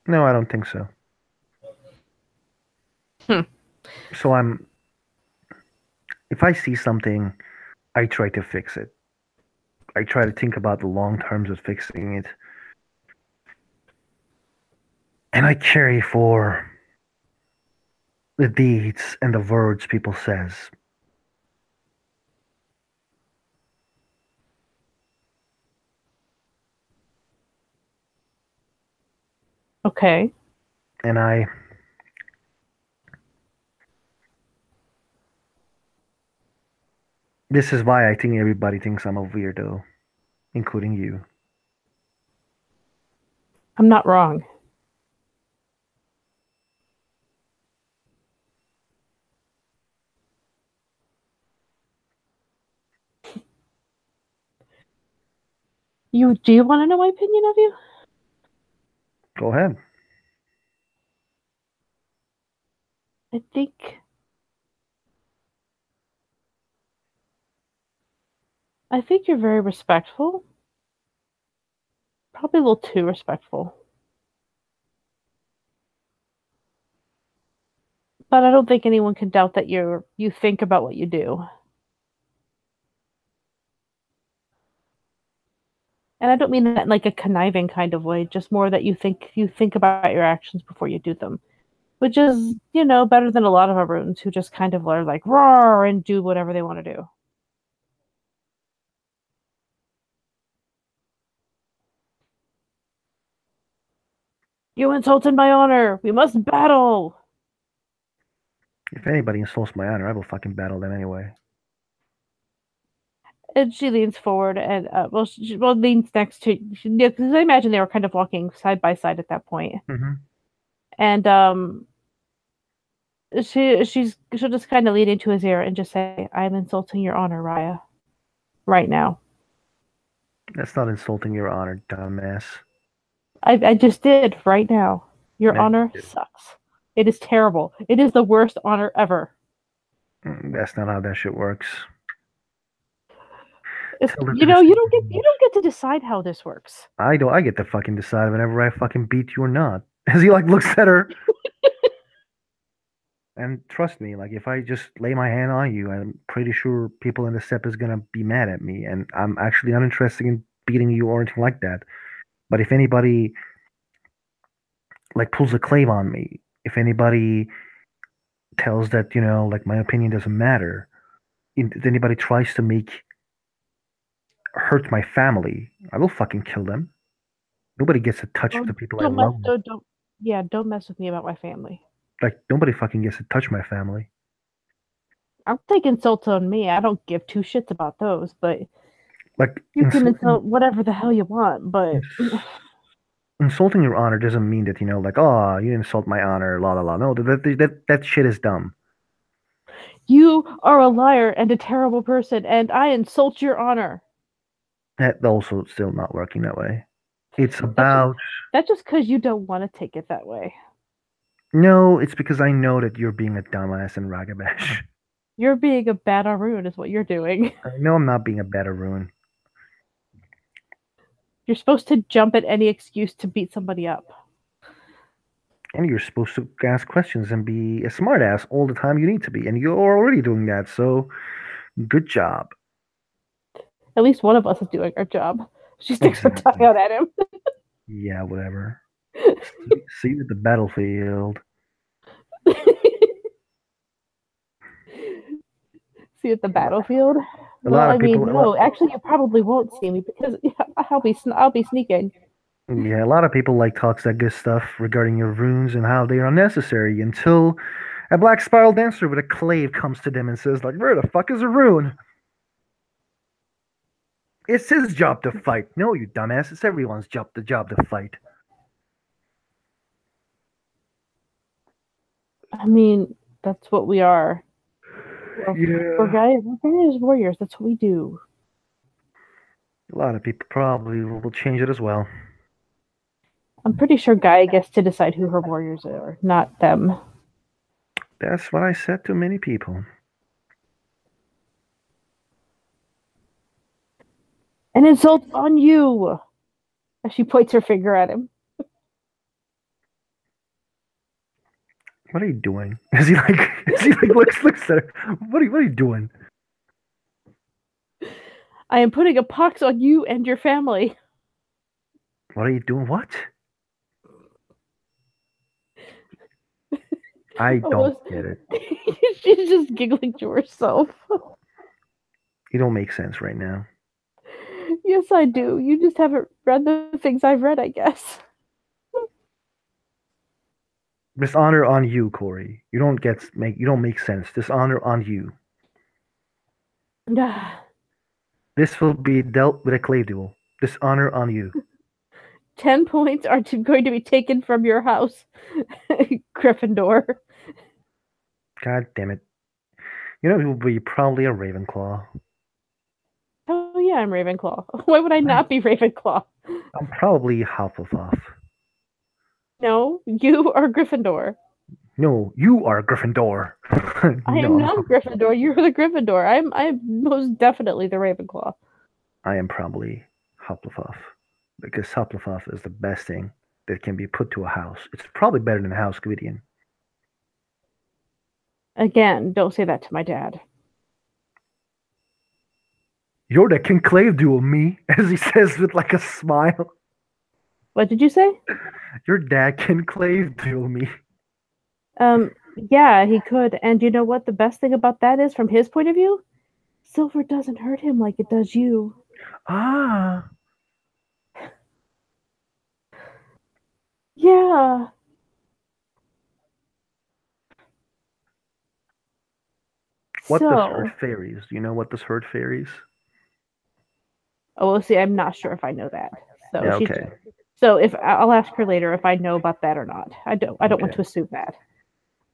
No, I don't think so. Hmm. So if I see something, I try to fix it. I try to think about the long terms of fixing it. And I carry for the deeds and the words people says. Okay. And this is why I think everybody thinks I'm a weirdo, including you. I'm not wrong. Do you want to know my opinion of you? Go ahead. I think I think you're very respectful. Probably a little too respectful. But I don't think anyone can doubt that you think about what you do. And I don't mean that in like a conniving kind of way, just more that you think about your actions before you do them. Which is, better than a lot of Maroons who just kind of are like roar and do whatever they want to do. You insulted my honor. We must battle. If anybody insults my honor, I will fucking battle them anyway. And she leans forward and leans next to because I imagine they were kind of walking side by side at that point. Mm-hmm. And she'll just kind of lean into his ear and just say, "I'm insulting your honor, Raya, right now." That's not insulting your honor, dumbass. I just did right now. Your No, honor sucks. It is terrible. It is the worst honor ever. that's not how that shit works. If Tell them to you the know, same you thing. don't get to decide how this works. I don't. I get to fucking decide whenever I fucking beat you or not. As he like looks at her, and trust me, like if I just lay my hand on you, I'm pretty sure people in the step is gonna be mad at me, and I'm actually not interested in beating you or anything like that. But if anybody like pulls a clave on me, if anybody tells that like my opinion doesn't matter, if anybody tries to make hurt my family, I will fucking kill them. Nobody gets to touch Well, the people I love. yeah, don't mess with me about my family. Like nobody fucking gets to touch my family. I'll take insults on me. I don't give two shits about those, but Like you can insult whatever the hell you want, but insulting your honor doesn't mean that like, oh, you insult my honor, la la la. No, that shit is dumb. you are a liar and a terrible person, and I insult your honor. That also still not working that way. It's That's just about that's just because you don't want to take it that way. no. It's because I know that you're being a dumbass and ragabash. You're being a bad Arun, is what you're doing. I know I'm not being a better ruin. You're supposed to jump at any excuse to beat somebody up. And you're supposed to ask questions and be a smartass all the time you need to be, and you're already doing that. So good job. At least one of us is doing our job. She sticks her tongue Exactly. out at him. Yeah, whatever. See you at the battlefield. See you at the battlefield. A Well, lot I of people, mean, no. Actually, you probably won't see me because I'll be sneaking. yeah, a lot of people like talks that good stuff regarding your runes and how they are unnecessary until a black spiral dancer with a clave comes to them and says, like, where the fuck is a rune? It's his job to fight. No, you dumbass. It's everyone's job to fight. I mean, that's what we are. Yeah. We're guys warriors. That's what we do. A lot of people probably will change it as well. I'm pretty sure Gaia gets to decide who her warriors are, not them. That's what I said to many people. An insult on you! As she points her finger at him. What are you doing? Is he like looks at her. What are you doing? I am putting a pox on you and your family. What are you doing? What? I don't Almost. get it. She's just giggling to herself. You don't make sense right now. Yes, I do. You just haven't read the things I've read, I guess. Dishonor on you, Corey. You don't make sense. Dishonor on you. This will be dealt with a clay duel. Dishonor on you. 10 points are going to be taken from your house, Gryffindor. God damn it. You know, he will be probably a Ravenclaw. Oh, yeah, I'm Ravenclaw. Why would I not be Ravenclaw? I'm probably Hufflepuff. No, you are Gryffindor. No, you are Gryffindor. I am No, not Gryffindor. You're the Gryffindor. I'm most definitely the Ravenclaw. I am probably Hufflepuff. Because Hufflepuff is the best thing that can be put to a house. It's probably better than House Gwydion. Again, don't say that to my dad. You're the conclave duel, me, as he says with like a smile. What did you say? Your dad conclave duel me. Yeah, he could. And you know what the best thing about that is from his point of view? Silver doesn't hurt him like it does you. Ah. Yeah. What does hurt So, fairies? Do you know what does hurt fairies? oh, well, see, I'm not sure if I know that. So Yeah, she's okay. so if I'll ask her later if I know about that or not. I don't want Okay. to assume that.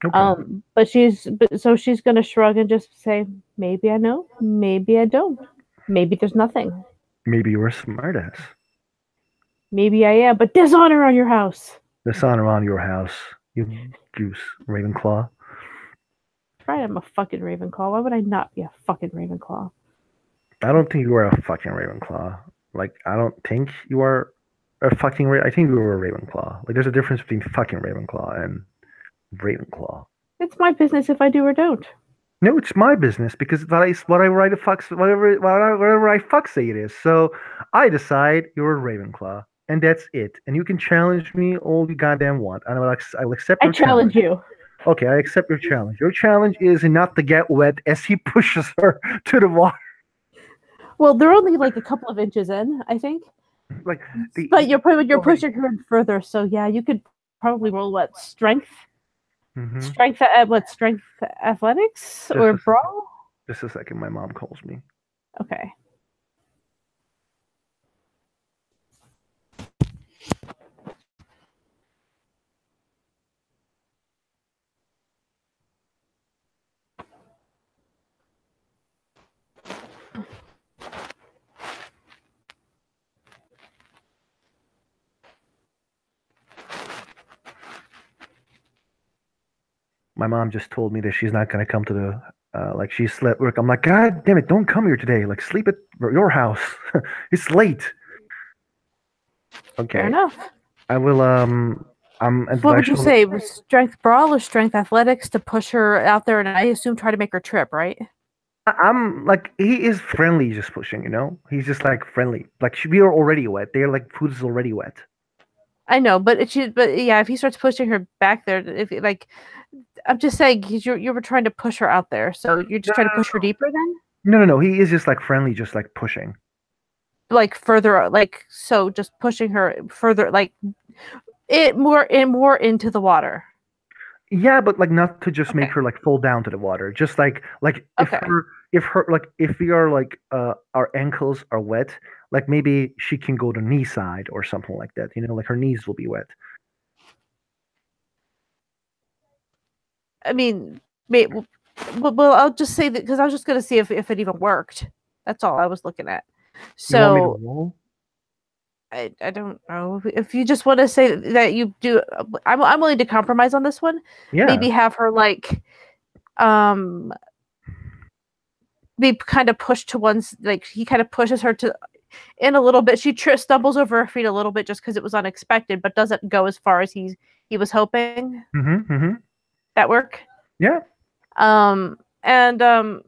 Okay. So she's gonna shrug and just say, maybe I know, maybe I don't, maybe there's nothing, Maybe you're a smartass. maybe I am, but dishonor on your house. Dishonor on your house, you goose, Ravenclaw. Right, I'm a fucking Ravenclaw. Why would I not be a fucking Ravenclaw? I don't think you are a fucking Ravenclaw. Like, I don't think you are a fucking I think you are a Ravenclaw. Like, there's a difference between fucking Ravenclaw and Ravenclaw. It's my business if I do or don't. No, it's my business because what I write a fuck whatever I fuck say it is. So I decide you're a Ravenclaw, and that's it. And you can challenge me all you goddamn want. And I'll accept I your challenge challenge. you. Okay, I accept your challenge. Your challenge is not to get wet as he pushes her to the water. Well, they're only like a couple of inches in, I think. Like But he's you're already. pushing her further, so yeah, you could probably roll what Hmm. strength athletics Just or a second. brawl. Just a second. My mom calls me. Okay, My mom just told me that she's not gonna come to the like she slept work. I'm like, God damn it, don't come here today. Like sleep at your house. It's late. fair Okay. enough. I will and What I would you show say? Strength brawl or strength athletics to push her out there, and I assume try to make her trip, right? I'm like he is friendly just pushing, you know? He's just like friendly. Like we are already wet. They're like food is already wet. I know, but but yeah, if he starts pushing her back there, if like I'm just saying, you were trying to push her out there, so you're No, just trying to push her deeper then, no. He is just like friendly, just like pushing. like further, like so, just pushing her further, like more into the water. Yeah, but like not to just make Okay, her like fall down to the water. Just like okay. if her like if we are like our ankles are wet, like maybe she can go to knee side or something like that. You know, like her knees will be wet. I mean, well, I'll just say that because I was just gonna see if it even worked. That's all I was looking at. You want me to So roll? I don't know if you just want to say that you do. I'm willing to compromise on this one. Yeah. Maybe have her like um be kind of pushed to one's like he kind of pushes her to in a little bit. She stumbles over her feet a little bit just because it was unexpected, but doesn't go as far as he was hoping. Mm-hmm. Mm-hmm. That work. Yeah. And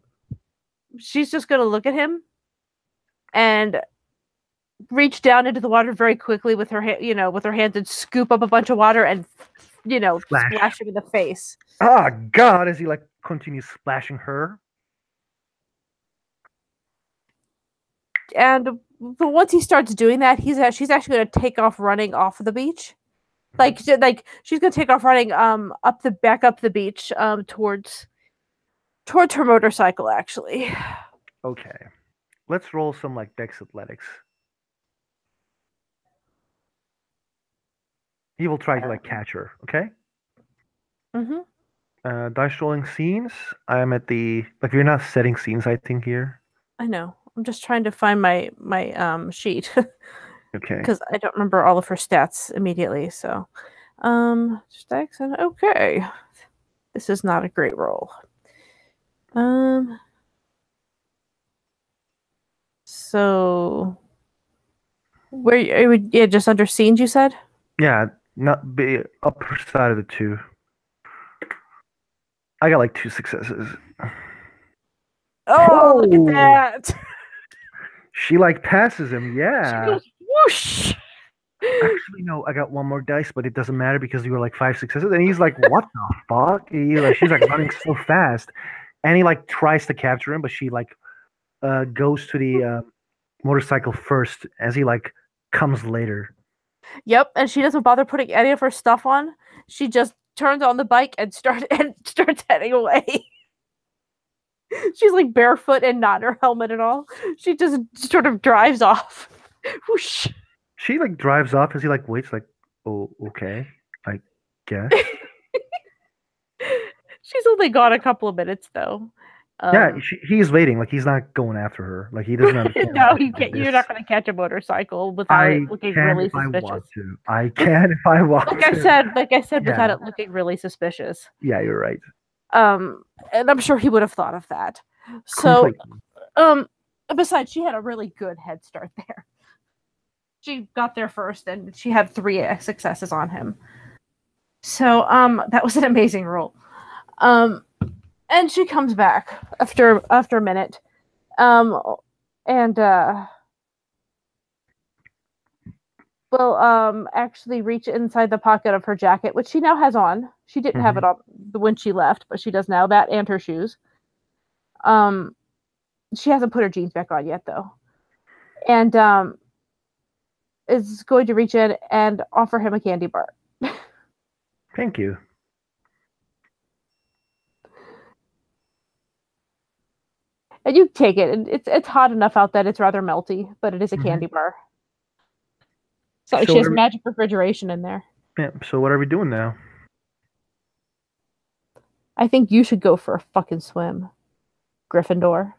she's just gonna look at him and reach down into the water very quickly with her with her hands and scoop up a bunch of water and Splash. splash him in the face. Ah, God, as he like continues splashing her. And but once he starts doing that, she's actually going to take off running off of the beach. Like she's going to take off running up the beach towards her motorcycle actually. Okay. Let's roll some like Dex Athletics. He will try to like catch her. Okay. Mhm. Dice rolling scenes. I'm at the like we're not setting scenes. I think here. I know. I'm just trying to find my sheet Okay. cuz I don't remember all of her stats immediately, so stacks and okay. This is not a great roll. Um so where yeah, just under scenes you said? Yeah, not be upper side of the two. I got like two successes. Oh, look at Oh, that. she like passes him. She Yeah. goes whoosh. Actually, no, I got one more dice, but it doesn't matter because you were like five successes. And he's like, "What the fuck?" She's like running so fast, and he like tries to capture him, but she like goes to the motorcycle first as he like comes later. Yep, and she doesn't bother putting any of her stuff on. She just turns on the bike and starts heading away. She's like barefoot and not in her helmet at all. She just sort of drives off. Whoosh. She like drives off as he like waits, like, "Oh, okay, I guess." She's only gone a couple of minutes though. Yeah, Um, he's waiting. Like he's not going after her. Like he doesn't understand no, why she you did can't. this. You're not going to catch a motorcycle without it I looking can really if I suspicious. want to. I can if I want to. Like I said, Yeah, without it looking really suspicious. yeah, you're right. And I'm sure he would have thought of that. So, Completely. um, besides, she had a really good head start there. She got there first, and she had three successes on him. So, that was an amazing roll. Um, and she comes back after a minute, um, and will actually reach inside the pocket of her jacket, which she now has on. She didn't have Hmm. it on when she left, but she does now. That and her shoes. Um, she hasn't put her jeans back on yet, though. and is going to reach in and offer him a candy bar. Thank you. And you take it, and it's hot enough out that it's rather melty, but it is a Hmm. candy bar. It's not like So she what has are we? magic refrigeration in there. Yeah. So what are we doing now? I think you should go for a fucking swim, Gryffindor.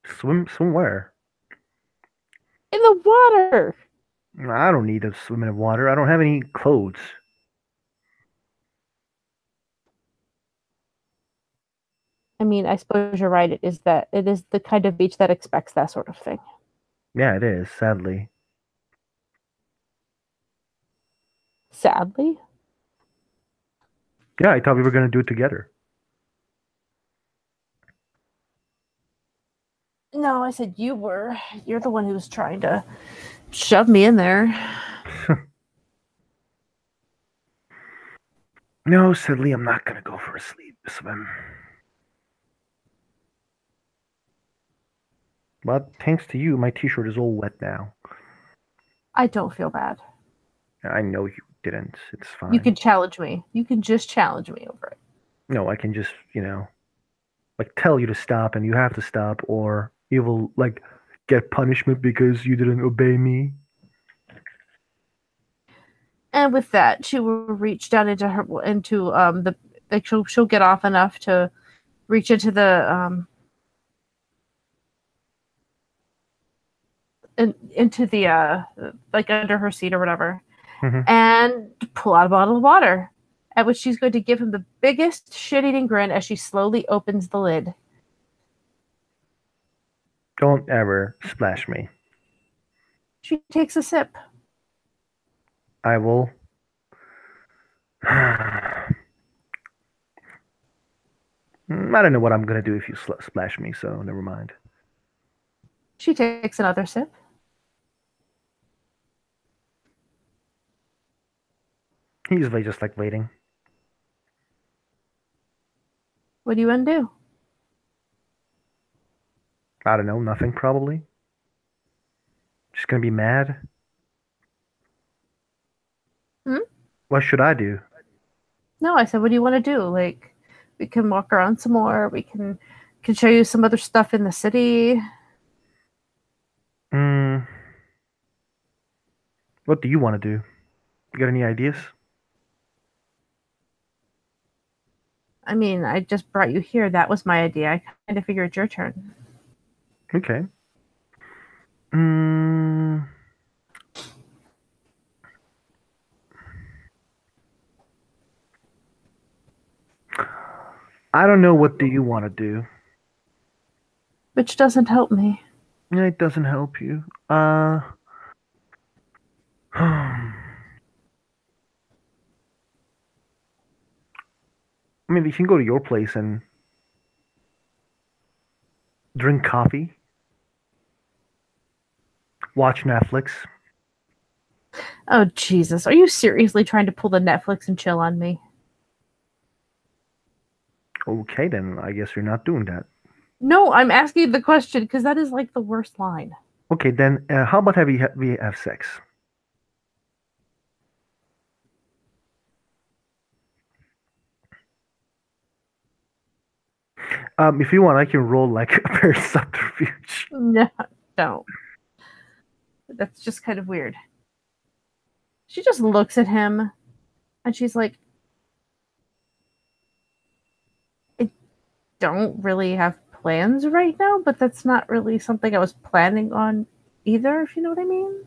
Swim? Swim where? In the water. I don't need to swim in water. I don't have any clothes. I mean, I suppose you're right. It is the kind of beach that expects that sort of thing. Yeah, it is. Sadly. Sadly. Yeah, I thought we were gonna do it together. No, I said you were. You're the one who was trying to shove me in there. No, sadly, I'm not gonna go for a sleep swim. But thanks to you, my t-shirt is all wet now. I don't feel bad. I know you didn't. It's You fine. can challenge me. You can just challenge me over it. No, I can just, like tell you to stop and you have to stop, or you will like get punishment because you didn't obey me. And with that, she will reach down into the like she'll get off enough to reach into the into the like under her seat or whatever Hmm. and pull out a bottle of water. At which she's going to give him the biggest shit-eating grin as she slowly opens the lid. Don't ever splash me. She takes a sip. I will. I don't know what I'm gonna do if you splash me, so never mind. She takes another sip. He's just like waiting. What do you want to do? I don't know, nothing probably. Just gonna be mad. Hmm? What should I do? No, I said, what do you want to do? Like, we can walk around some more. We can show you some other stuff in the city. Mm, what do you want to do? You got any ideas? I mean, I just brought you here. That was my idea. I kind of figure it's your turn. Okay. Mm, I don't know. What do you want to do? Which doesn't help me. It doesn't help you. I mean, we can go to your place and drink coffee, watch Netflix. Oh, Jesus. Are you seriously trying to pull the Netflix and chill on me? Okay, then I guess you're not doing that. No, I'm asking the question because that is like the worst line. Okay, then how about we have sex? If you want, I can roll like a pair subterfuge. No, don't. That's just kind of weird. She just looks at him and she's like, I don't really have plans right now, but that's not really something I was planning on either, if you know what I mean.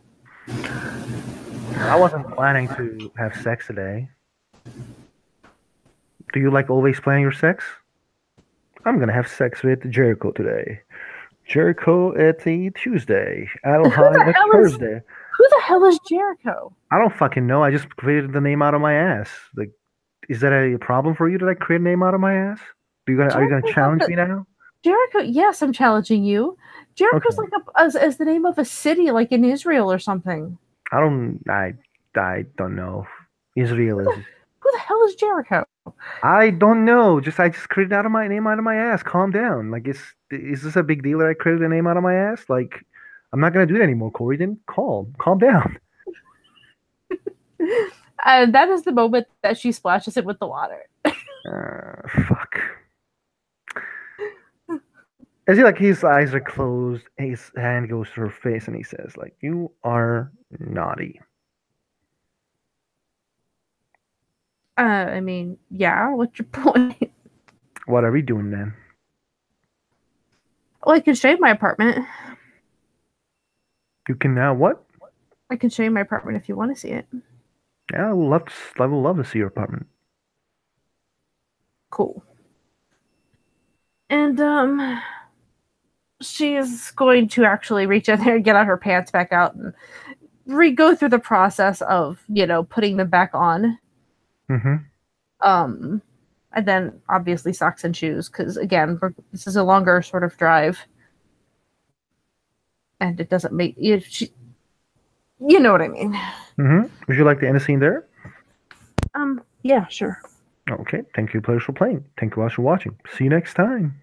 I wasn't planning to have sex today. Do you like always plan your sex? I'm gonna have sex with Jericho today. Jericho at the Tuesday. Who the Adelheim at hell is Thursday. who the hell is Jericho? I don't fucking know. I just created the name out of my ass. Like, is that a problem for you that I create a name out of my ass? Are you gonna Jericho's like challenge a me now? Jericho. Yes, I'm challenging you. Jericho's Okay. like as the name of a city, like in Israel or something. I don't. I don't know. Israel Who is. the, who the hell is Jericho? I don't know. I just created out of my name out of my ass. Calm down. Like, is this a big deal that I created a name out of my ass? Like, I'm not gonna do that anymore, Corey. Then calm down. And that is the moment that she splashes it with the water. Fuck. As he like his eyes are closed, his hand goes to her face, and he says, "Like you are naughty. I mean, yeah, what's your point? What are we doing then? Well, I can show you my apartment. You can now what? I can show you my apartment if you want to see it. Yeah, I would love to see your apartment. Cool. And she's going to actually reach in there and get out her pants back out and go through the process of, putting them back on. Mm-hmm. Um, and then obviously socks and shoes because again, this is a longer sort of drive, and it doesn't make you know what I mean. Mm-hmm. Would you like to end the scene there? Yeah, sure. Okay. Thank you, players, for playing. Thank you guys for watching. See you next time.